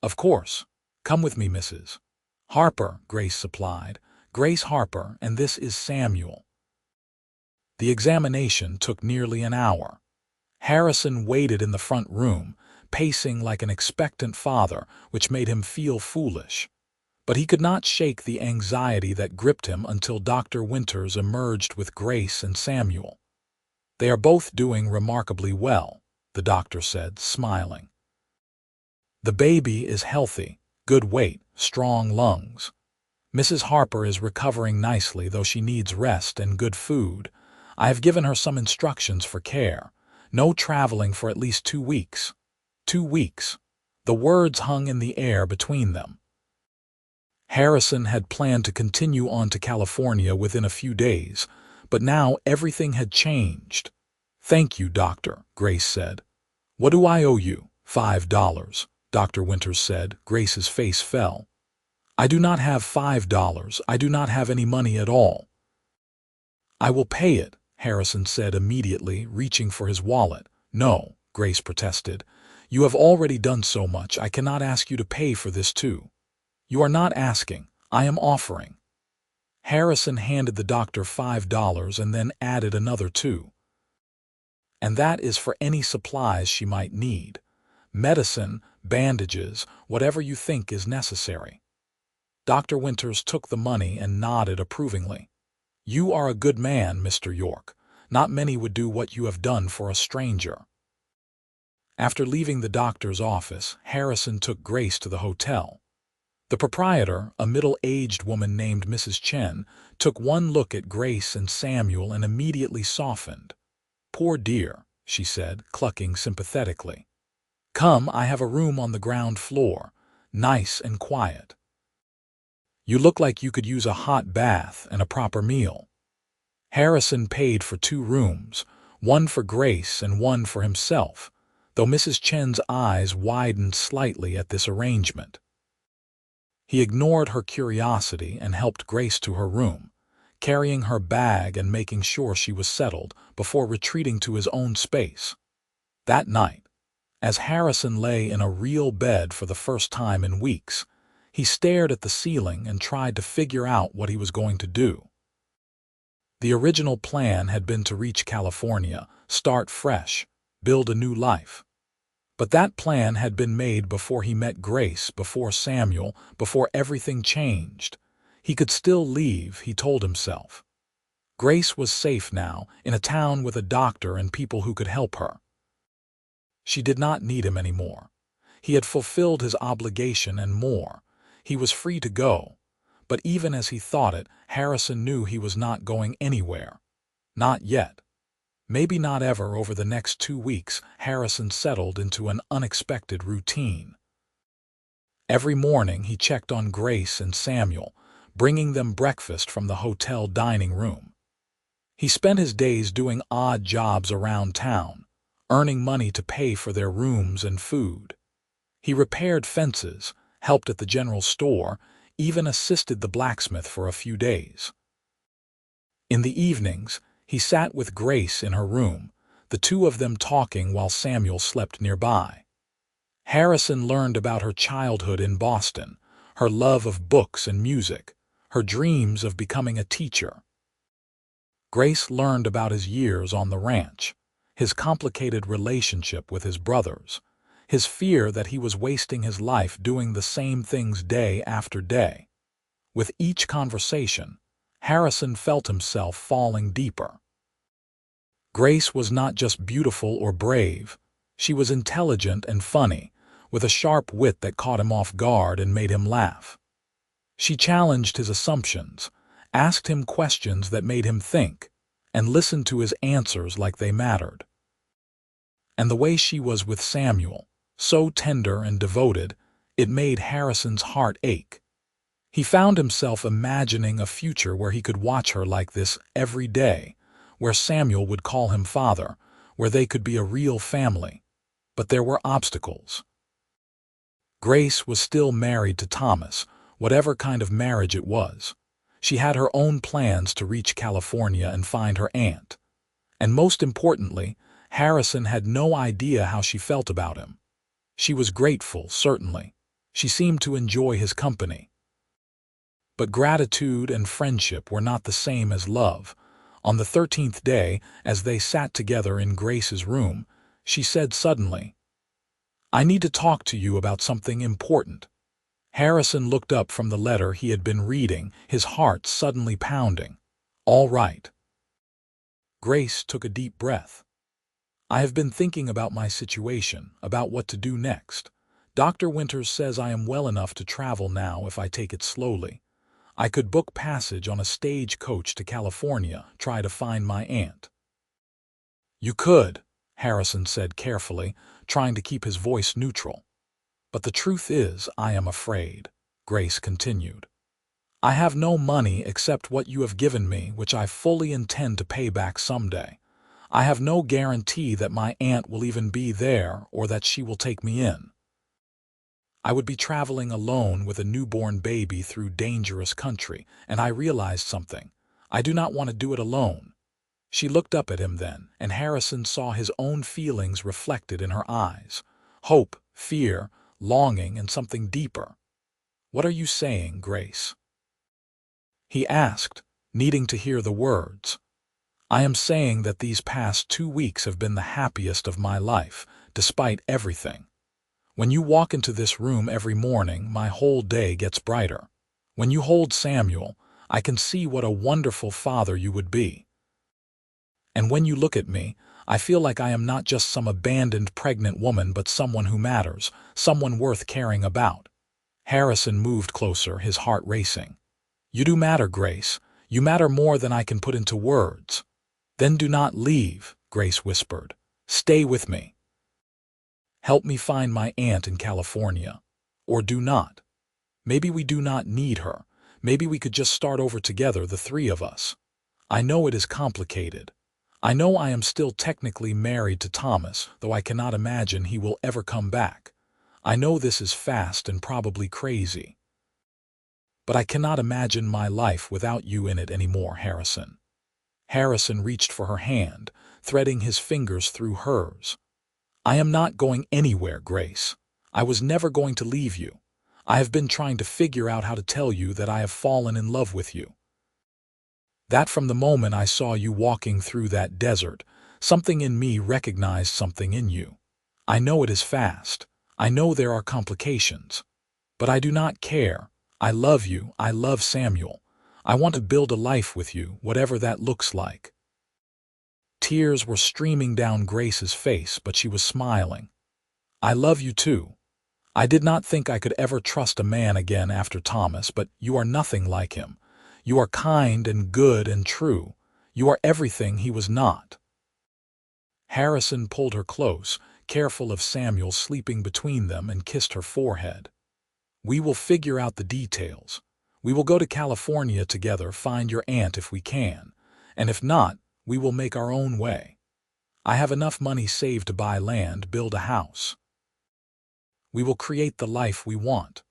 "Of course. Come with me, Mrs. Harper," Grace supplied. "Grace Harper, and this is Samuel." The examination took nearly an hour. Harrison waited in the front room, pacing like an expectant father, which made him feel foolish. But he could not shake the anxiety that gripped him until Dr. Winters emerged with Grace and Samuel. "They are both doing remarkably well," the doctor said, smiling. "The baby is healthy, good weight, strong lungs. Mrs. Harper is recovering nicely, though she needs rest and good food. I have given her some instructions for care. No traveling for at least 2 weeks. 2 weeks." The words hung in the air between them. Harrison had planned to continue on to California within a few days, but now everything had changed. "Thank you, doctor," Grace said. "What do I owe you?" $5, Dr. Winters said. Grace's face fell. "I do not have $5. I do not have any money at all." "I will pay it," Harrison said immediately, reaching for his wallet. "No," Grace protested. "You have already done so much. I cannot ask you to pay for this too." "You are not asking. I am offering." Harrison handed the doctor $5 and then added another $2. "And that is for any supplies she might need. Medicine, bandages, whatever you think is necessary." Dr. Winters took the money and nodded approvingly. "You are a good man, Mr. York. Not many would do what you have done for a stranger." After leaving the doctor's office, Harrison took Grace to the hotel. The proprietor, a middle-aged woman named Mrs. Chen, took one look at Grace and Samuel and immediately softened. "Poor dear," she said, clucking sympathetically. "Come, I have a room on the ground floor, nice and quiet. You look like you could use a hot bath and a proper meal." Harrison paid for 2 rooms, one for Grace and one for himself, though Mrs. Chen's eyes widened slightly at this arrangement. He ignored her curiosity and helped Grace to her room, carrying her bag and making sure she was settled before retreating to his own space. That night, as Harrison lay in a real bed for the first time in weeks, he stared at the ceiling and tried to figure out what he was going to do. The original plan had been to reach California, start fresh, build a new life. But that plan had been made before he met Grace, before Samuel, before everything changed. He could still leave, he told himself. Grace was safe now, in a town with a doctor and people who could help her. She did not need him anymore. He had fulfilled his obligation and more. He was free to go. But even as he thought it, Harrison knew he was not going anywhere. Not yet. Maybe not ever. Over the next 2 weeks, Harrison settled into an unexpected routine. Every morning he checked on Grace and Samuel, bringing them breakfast from the hotel dining room. He spent his days doing odd jobs around town, earning money to pay for their rooms and food. He repaired fences, helped at the general store, even assisted the blacksmith for a few days. In the evenings, he sat with Grace in her room, the two of them talking while Samuel slept nearby. Harrison learned about her childhood in Boston, her love of books and music, her dreams of becoming a teacher. Grace learned about his years on the ranch, his complicated relationship with his brothers, his fear that he was wasting his life doing the same things day after day. With each conversation, Harrison felt himself falling deeper. Grace was not just beautiful or brave. She was intelligent and funny, with a sharp wit that caught him off guard and made him laugh. She challenged his assumptions, asked him questions that made him think, and listened to his answers like they mattered. And the way she was with Samuel, so tender and devoted, it made Harrison's heart ache. He found himself imagining a future where he could watch her like this every day, where Samuel would call him father, where they could be a real family. But there were obstacles. Grace was still married to Thomas, whatever kind of marriage it was. She had her own plans to reach California and find her aunt. And most importantly, Harrison had no idea how she felt about him. She was grateful, certainly. She seemed to enjoy his company. But gratitude and friendship were not the same as love. On the 13th day, as they sat together in Grace's room, she said suddenly, "I need to talk to you about something important." Harrison looked up from the letter he had been reading, his heart suddenly pounding. "All right." Grace took a deep breath. "I have been thinking about my situation, about what to do next. Dr. Winters says I am well enough to travel now if I take it slowly. I could book passage on a stage coach to California, try to find my aunt." "You could," Harrison said carefully, trying to keep his voice neutral. "But the truth is, I am afraid," Grace continued. "I have no money except what you have given me, which I fully intend to pay back someday. I have no guarantee that my aunt will even be there or that she will take me in. I would be traveling alone with a newborn baby through dangerous country, and I realized something. I do not want to do it alone." She looked up at him then, and Harrison saw his own feelings reflected in her eyes. Hope, fear, longing, and something deeper. "What are you saying, Grace?" he asked, needing to hear the words. "I am saying that these past 2 weeks have been the happiest of my life, despite everything. When you walk into this room every morning, my whole day gets brighter. When you hold Samuel, I can see what a wonderful father you would be. And when you look at me, I feel like I am not just some abandoned pregnant woman but someone who matters, someone worth caring about." Harrison moved closer, his heart racing. "You do matter, Grace. You matter more than I can put into words." "Then do not leave," Grace whispered. "Stay with me. Help me find my aunt in California. Or do not. Maybe we do not need her. Maybe we could just start over together, the three of us. I know it is complicated. I know I am still technically married to Thomas, though I cannot imagine he will ever come back. I know this is fast and probably crazy. But I cannot imagine my life without you in it anymore, Harrison." Harrison reached for her hand, threading his fingers through hers. "I am not going anywhere, Grace. I was never going to leave you. I have been trying to figure out how to tell you that I have fallen in love with you. That from the moment I saw you walking through that desert, something in me recognized something in you. I know it is fast. I know there are complications. But I do not care. I love you. I love Samuel. I want to build a life with you, whatever that looks like." Tears were streaming down Grace's face, but she was smiling. "I love you too. I did not think I could ever trust a man again after Thomas, but you are nothing like him. You are kind and good and true. You are everything he was not." Harrison pulled her close, careful of Samuel sleeping between them, and kissed her forehead. "We will figure out the details. We will go to California together, find your aunt if we can, and if not, we will make our own way. I have enough money saved to buy land, build a house. We will create the life we want."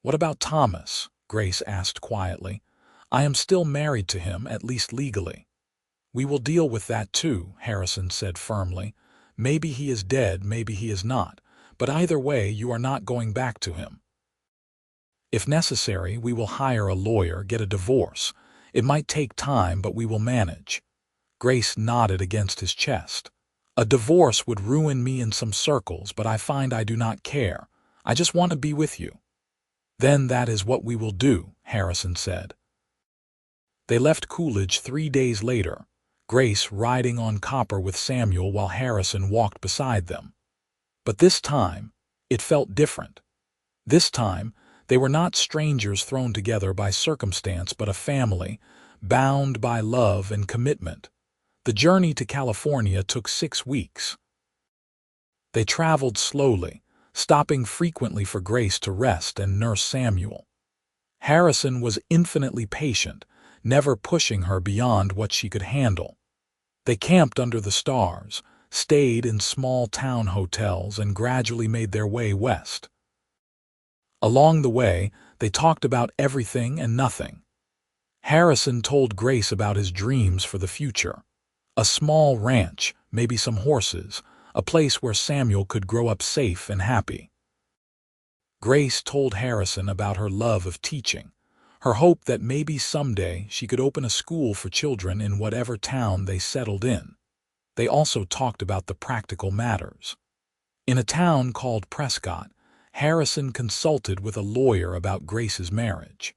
"What about Thomas?" Grace asked quietly. "I am still married to him, at least legally." "We will deal with that too," Harrison said firmly. "Maybe he is dead, maybe he is not, but either way you are not going back to him. If necessary, we will hire a lawyer, get a divorce. It might take time, but we will manage." Grace nodded against his chest. "A divorce would ruin me in some circles, but I find I do not care. I just want to be with you." "Then that is what we will do," Harrison said. They left Coolidge 3 days later, Grace riding on Copper with Samuel while Harrison walked beside them. But this time, it felt different. This time, they were not strangers thrown together by circumstance, but a family, bound by love and commitment. The journey to California took 6 weeks. They traveled slowly, stopping frequently for Grace to rest and nurse Samuel. Harrison was infinitely patient, never pushing her beyond what she could handle. They camped under the stars, stayed in small town hotels, and gradually made their way west. Along the way, they talked about everything and nothing. Harrison told Grace about his dreams for the future. A small ranch, maybe some horses, a place where Samuel could grow up safe and happy. Grace told Harrison about her love of teaching, her hope that maybe someday she could open a school for children in whatever town they settled in. They also talked about the practical matters. In a town called Prescott, Harrison consulted with a lawyer about Grace's marriage.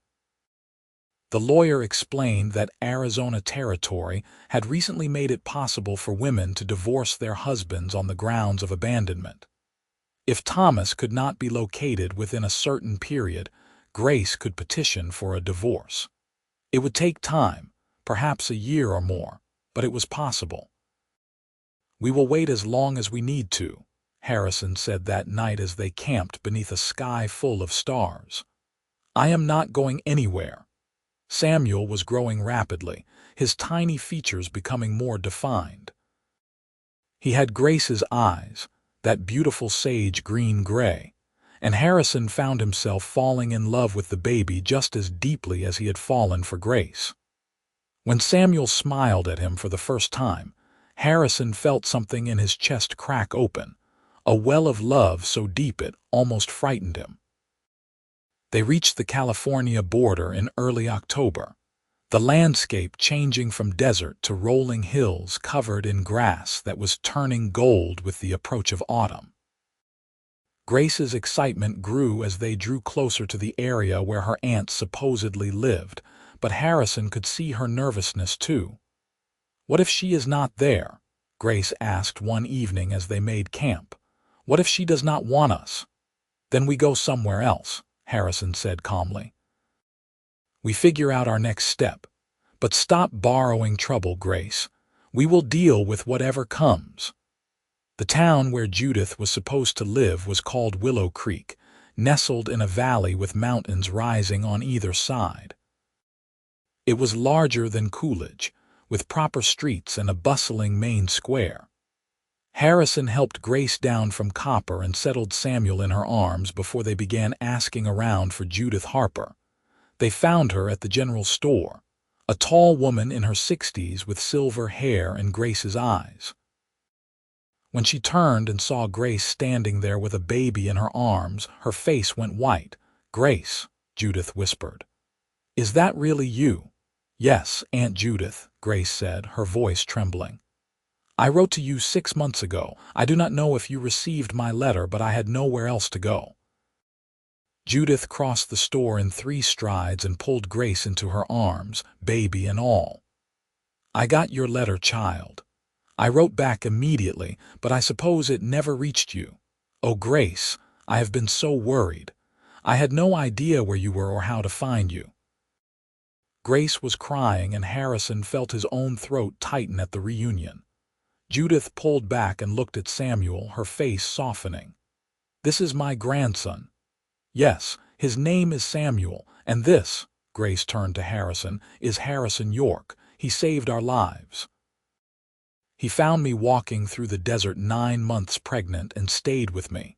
The lawyer explained that Arizona Territory had recently made it possible for women to divorce their husbands on the grounds of abandonment. If Thomas could not be located within a certain period, Grace could petition for a divorce. It would take time, perhaps a year or more, but it was possible. "We will wait as long as we need to," Harrison said that night as they camped beneath a sky full of stars. "I am not going anywhere." Samuel was growing rapidly, his tiny features becoming more defined. He had Grace's eyes, that beautiful sage green-gray, and Harrison found himself falling in love with the baby just as deeply as he had fallen for Grace. When Samuel smiled at him for the first time, Harrison felt something in his chest crack open, a well of love so deep it almost frightened him. They reached the California border in early October, the landscape changing from desert to rolling hills covered in grass that was turning gold with the approach of autumn. Grace's excitement grew as they drew closer to the area where her aunt supposedly lived, but Harrison could see her nervousness too. "What if she is not there?" Grace asked one evening as they made camp. "What if she does not want us?" "Then we go somewhere else," Harrison said calmly. "We figure out our next step. But stop borrowing trouble, Grace. We will deal with whatever comes." The town where Judith was supposed to live was called Willow Creek, nestled in a valley with mountains rising on either side. It was larger than Coolidge, with proper streets and a bustling main square. Harrison helped Grace down from Copper and settled Samuel in her arms before they began asking around for Judith Harper. They found her at the general store, a tall woman in her 60s with silver hair and Grace's eyes. When she turned and saw Grace standing there with a baby in her arms, her face went white. "Grace," Judith whispered. "Is that really you?" "Yes, Aunt Judith," Grace said, her voice trembling. "I wrote to you 6 months ago. I do not know if you received my letter, but I had nowhere else to go." Judith crossed the store in 3 strides and pulled Grace into her arms, baby and all. "I got your letter, child. I wrote back immediately, but I suppose it never reached you. Oh, Grace, I have been so worried. I had no idea where you were or how to find you." Grace was crying, and Harrison felt his own throat tighten at the reunion. Judith pulled back and looked at Samuel, her face softening. "This is my grandson. Yes, his name is Samuel, and this," Grace turned to Harrison, "is Harrison York. He saved our lives. He found me walking through the desert 9 months pregnant and stayed with me.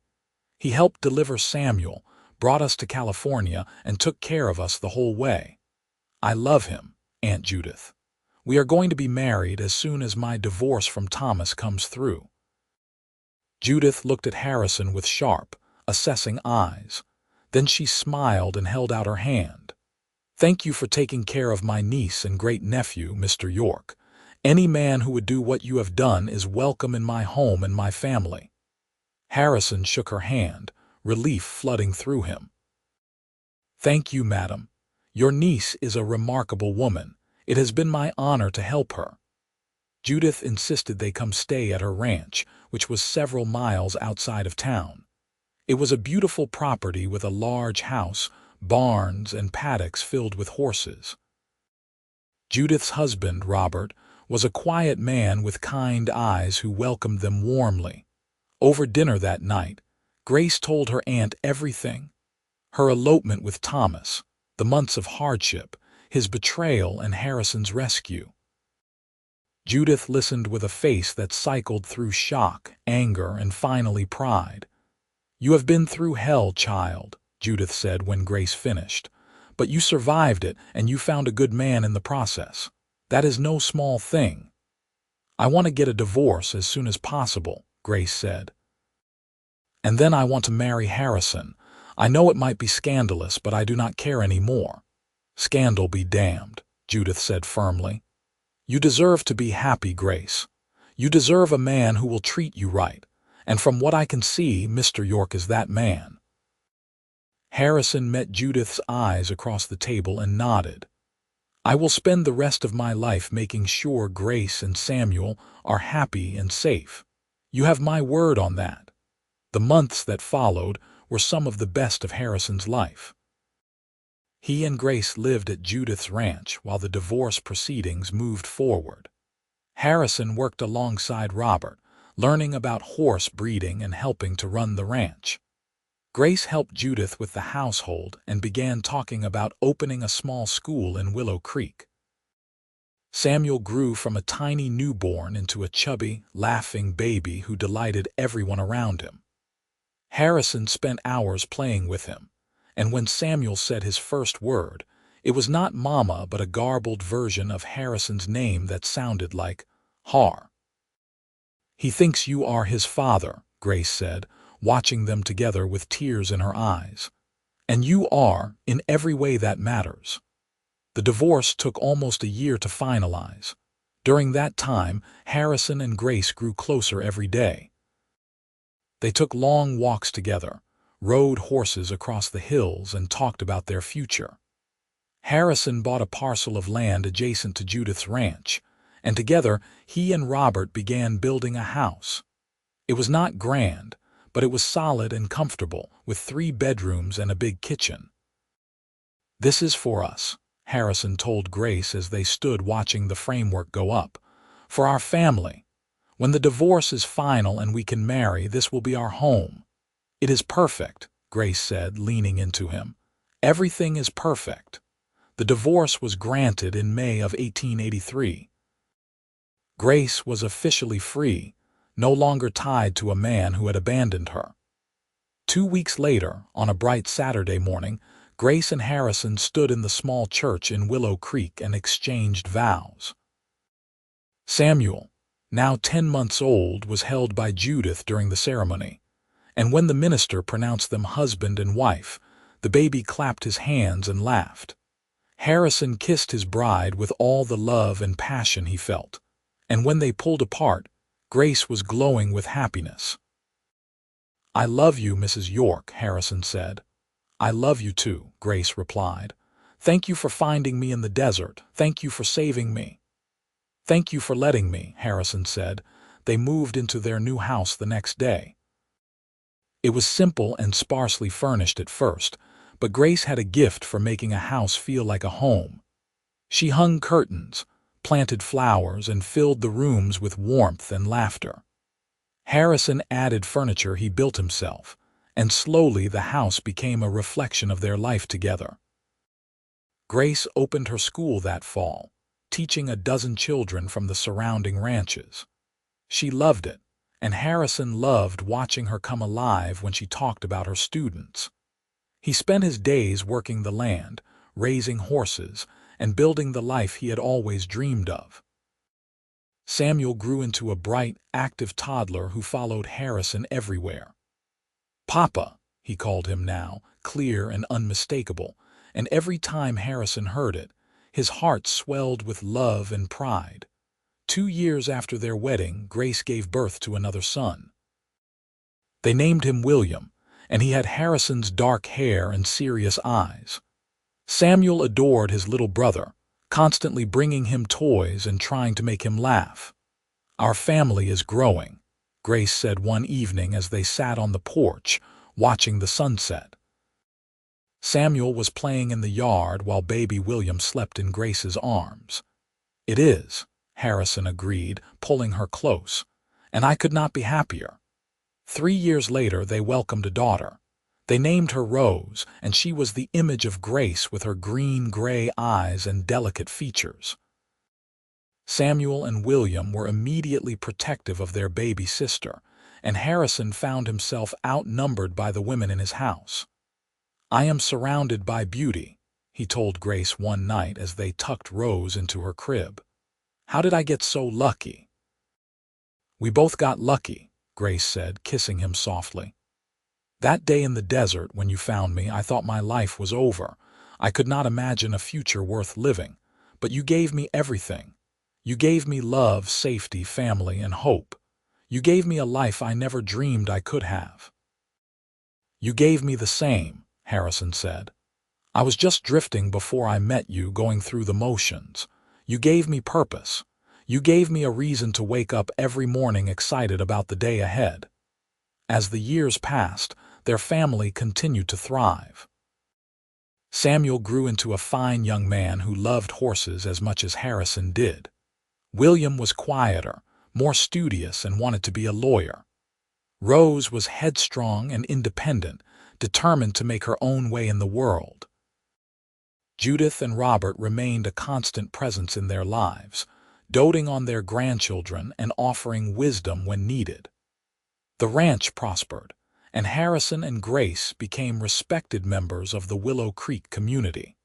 He helped deliver Samuel, brought us to California, and took care of us the whole way. I love him, Aunt Judith. We are going to be married as soon as my divorce from Thomas comes through." Judith looked at Harrison with sharp, assessing eyes. Then she smiled and held out her hand. "Thank you for taking care of my niece and great-nephew, Mr. York. Any man who would do what you have done is welcome in my home and my family." Harrison shook her hand, relief flooding through him. "Thank you, madam. Your niece is a remarkable woman. It has been my honor to help her." Judith insisted they come stay at her ranch, which was several miles outside of town. It was a beautiful property with a large house, barns, and paddocks filled with horses. Judith's husband, Robert, was a quiet man with kind eyes who welcomed them warmly. Over dinner that night, Grace told her aunt everything: her elopement with Thomas, the months of hardship, his betrayal, and Harrison's rescue. Judith listened with a face that cycled through shock, anger, and finally pride. "You have been through hell, child," Judith said when Grace finished. "But you survived it, and you found a good man in the process. That is no small thing." "I want to get a divorce as soon as possible," Grace said. "And then I want to marry Harrison. I know it might be scandalous, but I do not care anymore." "Scandal be damned," Judith said firmly. "You deserve to be happy, Grace. You deserve a man who will treat you right, and from what I can see, Mr. York is that man." Harrison met Judith's eyes across the table and nodded. "I will spend the rest of my life making sure Grace and Samuel are happy and safe. You have my word on that." The months that followed were some of the best of Harrison's life. He and Grace lived at Judith's ranch while the divorce proceedings moved forward. Harrison worked alongside Robert, learning about horse breeding and helping to run the ranch. Grace helped Judith with the household and began talking about opening a small school in Willow Creek. Samuel grew from a tiny newborn into a chubby, laughing baby who delighted everyone around him. Harrison spent hours playing with him, and when Samuel said his first word, it was not Mama but a garbled version of Harrison's name that sounded like Har. "He thinks you are his father," Grace said, watching them together with tears in her eyes. "And you are, in every way that matters." The divorce took almost a year to finalize. During that time, Harrison and Grace grew closer every day. They took long walks together, rode horses across the hills, and talked about their future. Harrison bought a parcel of land adjacent to Judith's ranch, and together he and Robert began building a house. It was not grand, but it was solid and comfortable, with 3 bedrooms and a big kitchen. "This is for us," Harrison told Grace as they stood watching the framework go up. "For our family. When the divorce is final and we can marry, this will be our home." "It is perfect," Grace said, leaning into him. "Everything is perfect." The divorce was granted in May of 1883. Grace was officially free, no longer tied to a man who had abandoned her. 2 weeks later, on a bright Saturday morning, Grace and Harrison stood in the small church in Willow Creek and exchanged vows. Samuel, now 10 months old, was held by Judith during the ceremony, and when the minister pronounced them husband and wife, the baby clapped his hands and laughed. Harrison kissed his bride with all the love and passion he felt, and when they pulled apart, Grace was glowing with happiness. "I love you, Mrs. York," Harrison said. "I love you too," Grace replied. "Thank you for finding me in the desert. Thank you for saving me." "Thank you for letting me," Harrison said. They moved into their new house the next day. It was simple and sparsely furnished at first, but Grace had a gift for making a house feel like a home. She hung curtains, planted flowers, and filled the rooms with warmth and laughter. Harrison added furniture he built himself, and slowly the house became a reflection of their life together. Grace opened her school that fall, teaching a dozen children from the surrounding ranches. She loved it, and Harrison loved watching her come alive when she talked about her students. He spent his days working the land, raising horses, and building the life he had always dreamed of. Samuel grew into a bright, active toddler who followed Harrison everywhere. "Papa," he called him now, clear and unmistakable, and every time Harrison heard it, his heart swelled with love and pride. 2 years after their wedding, Grace gave birth to another son. They named him William, and he had Harrison's dark hair and serious eyes. Samuel adored his little brother, constantly bringing him toys and trying to make him laugh. "Our family is growing," Grace said one evening as they sat on the porch, watching the sunset. Samuel was playing in the yard while baby William slept in Grace's arms. "It is," Harrison agreed, pulling her close, "and I could not be happier." 3 years later, they welcomed a daughter. They named her Rose, and she was the image of Grace with her green-gray eyes and delicate features. Samuel and William were immediately protective of their baby sister, and Harrison found himself outnumbered by the women in his house. "I am surrounded by beauty," he told Grace one night as they tucked Rose into her crib. "How did I get so lucky?" "We both got lucky," Grace said, kissing him softly. "That day in the desert when you found me, I thought my life was over. I could not imagine a future worth living, but you gave me everything. You gave me love, safety, family, and hope. You gave me a life I never dreamed I could have." "You gave me the same," Harrison said. "I was just drifting before I met you, going through the motions. You gave me purpose. You gave me a reason to wake up every morning excited about the day ahead." As the years passed, their family continued to thrive. Samuel grew into a fine young man who loved horses as much as Harrison did. William was quieter, more studious, and wanted to be a lawyer. Rose was headstrong and independent, determined to make her own way in the world. Judith and Robert remained a constant presence in their lives, doting on their grandchildren and offering wisdom when needed. The ranch prospered, and Harrison and Grace became respected members of the Willow Creek community.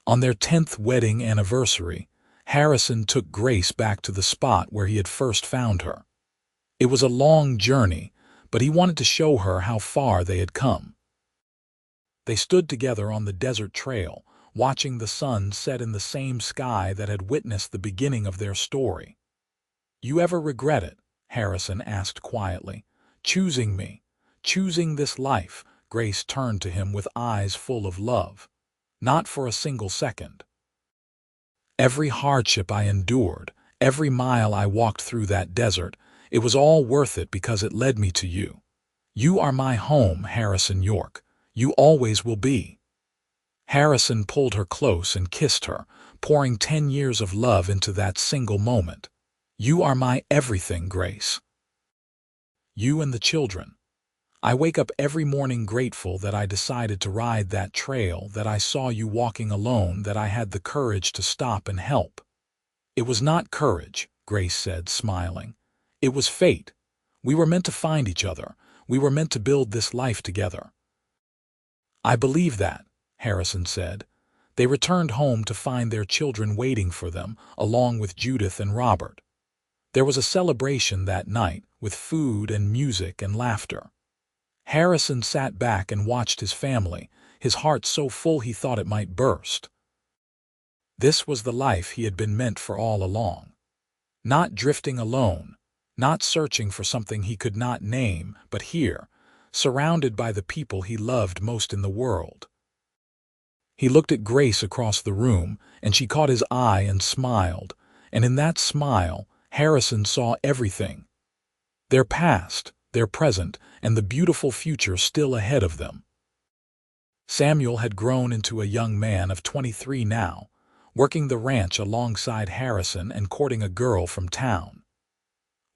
On their 10th wedding anniversary, Harrison took Grace back to the spot where he had first found her. It was a long journey, but he wanted to show her how far they had come. They stood together on the desert trail, watching the sun set in the same sky that had witnessed the beginning of their story. "You ever regret it?" Harrison asked quietly. "Choosing me, choosing this life?" Grace turned to him with eyes full of love. "Not for a single second. Every hardship I endured, every mile I walked through that desert, it was all worth it because it led me to you. You are my home, Harrison York. You always will be." Harrison pulled her close and kissed her, pouring 10 years of love into that single moment. "You are my everything, Grace. You and the children. I wake up every morning grateful that I decided to ride that trail, that I saw you walking alone, that I had the courage to stop and help." "It was not courage," Grace said, smiling. "It was fate. We were meant to find each other. We were meant to build this life together." "I believe that," Harrison said. They returned home to find their children waiting for them, along with Judith and Robert. There was a celebration that night, with food and music and laughter. Harrison sat back and watched his family, his heart so full he thought it might burst. This was the life he had been meant for all along. Not drifting alone, not searching for something he could not name, but here, surrounded by the people he loved most in the world. He looked at Grace across the room, and she caught his eye and smiled, and in that smile, Harrison saw everything. Their past, their present, and the beautiful future still ahead of them. Samuel had grown into a young man of 23 now, working the ranch alongside Harrison and courting a girl from town.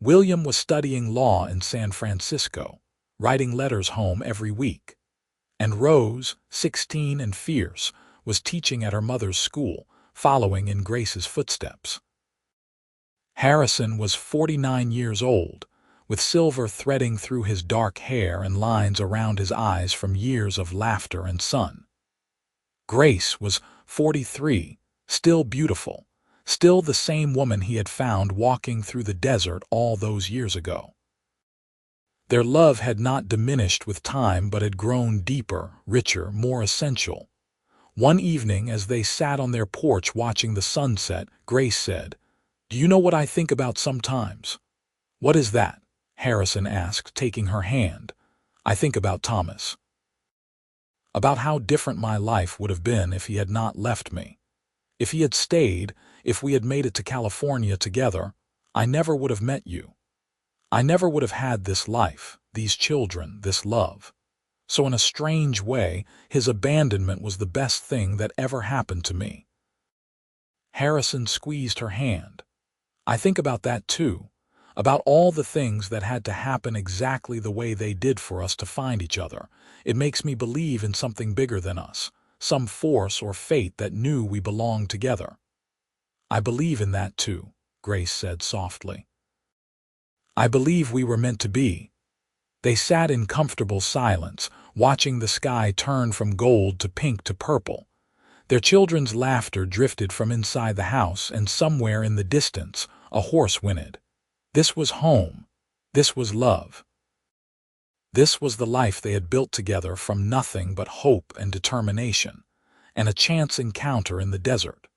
William was studying law in San Francisco, writing letters home every week. And Rose, 16 and fierce, was teaching at her mother's school, following in Grace's footsteps. Harrison was 49 years old, with silver threading through his dark hair and lines around his eyes from years of laughter and sun. Grace was 43, still beautiful, still the same woman he had found walking through the desert all those years ago. Their love had not diminished with time but had grown deeper, richer, more essential. One evening, as they sat on their porch watching the sunset, Grace said, "Do you know what I think about sometimes?" "What is that?" Harrison asked, taking her hand. "I think about Thomas. About how different my life would have been if he had not left me. If he had stayed, if we had made it to California together, I never would have met you. I never would have had this life, these children, this love. So in a strange way, his abandonment was the best thing that ever happened to me." Harrison squeezed her hand. "I think about that too, about all the things that had to happen exactly the way they did for us to find each other. It makes me believe in something bigger than us, some force or fate that knew we belonged together." "I believe in that too," Grace said softly. "I believe we were meant to be." They sat in comfortable silence, watching the sky turn from gold to pink to purple. Their children's laughter drifted from inside the house, and somewhere in the distance, a horse whinnied. This was home. This was love. This was the life they had built together from nothing but hope and determination. and a chance encounter in the desert.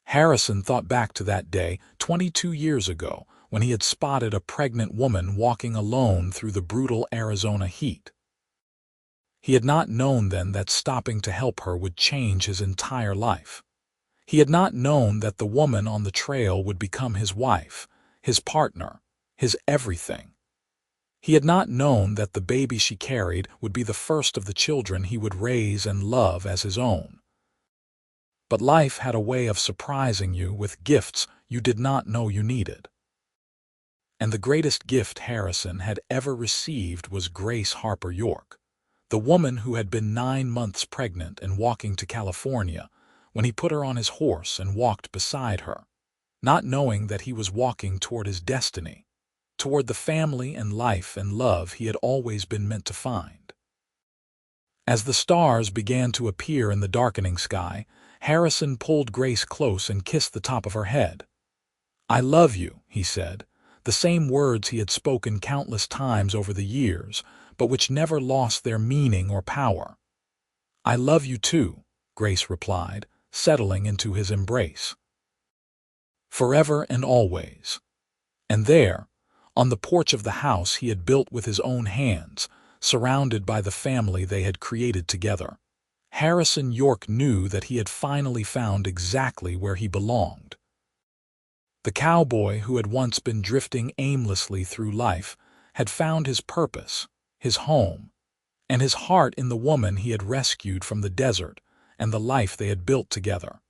Harrison thought back to that day 22 years ago when he had spotted a pregnant woman walking alone through the brutal Arizona heat. He had not known then that stopping to help her would change his entire life. He had not known that the woman on the trail would become his wife, his partner, his everything. He had not known that the baby she carried would be the first of the children he would raise and love as his own. But life had a way of surprising you with gifts you did not know you needed. And the greatest gift Harrison had ever received was Grace Harper York, the woman who had been 9 months pregnant and walking to California when he put her on his horse and walked beside her, not knowing that he was walking toward his destiny, toward the family and life and love he had always been meant to find. As the stars began to appear in the darkening sky, Harrison pulled Grace close and kissed the top of her head. "I love you," he said, the same words he had spoken countless times over the years, but which never lost their meaning or power. "I love you too," Grace replied, settling into his embrace. Forever and always. And there, on the porch of the house he had built with his own hands, surrounded by the family they had created together, Harrison York knew that he had finally found exactly where he belonged. The cowboy who had once been drifting aimlessly through life had found his purpose, his home, and his heart in the woman he had rescued from the desert and the life they had built together.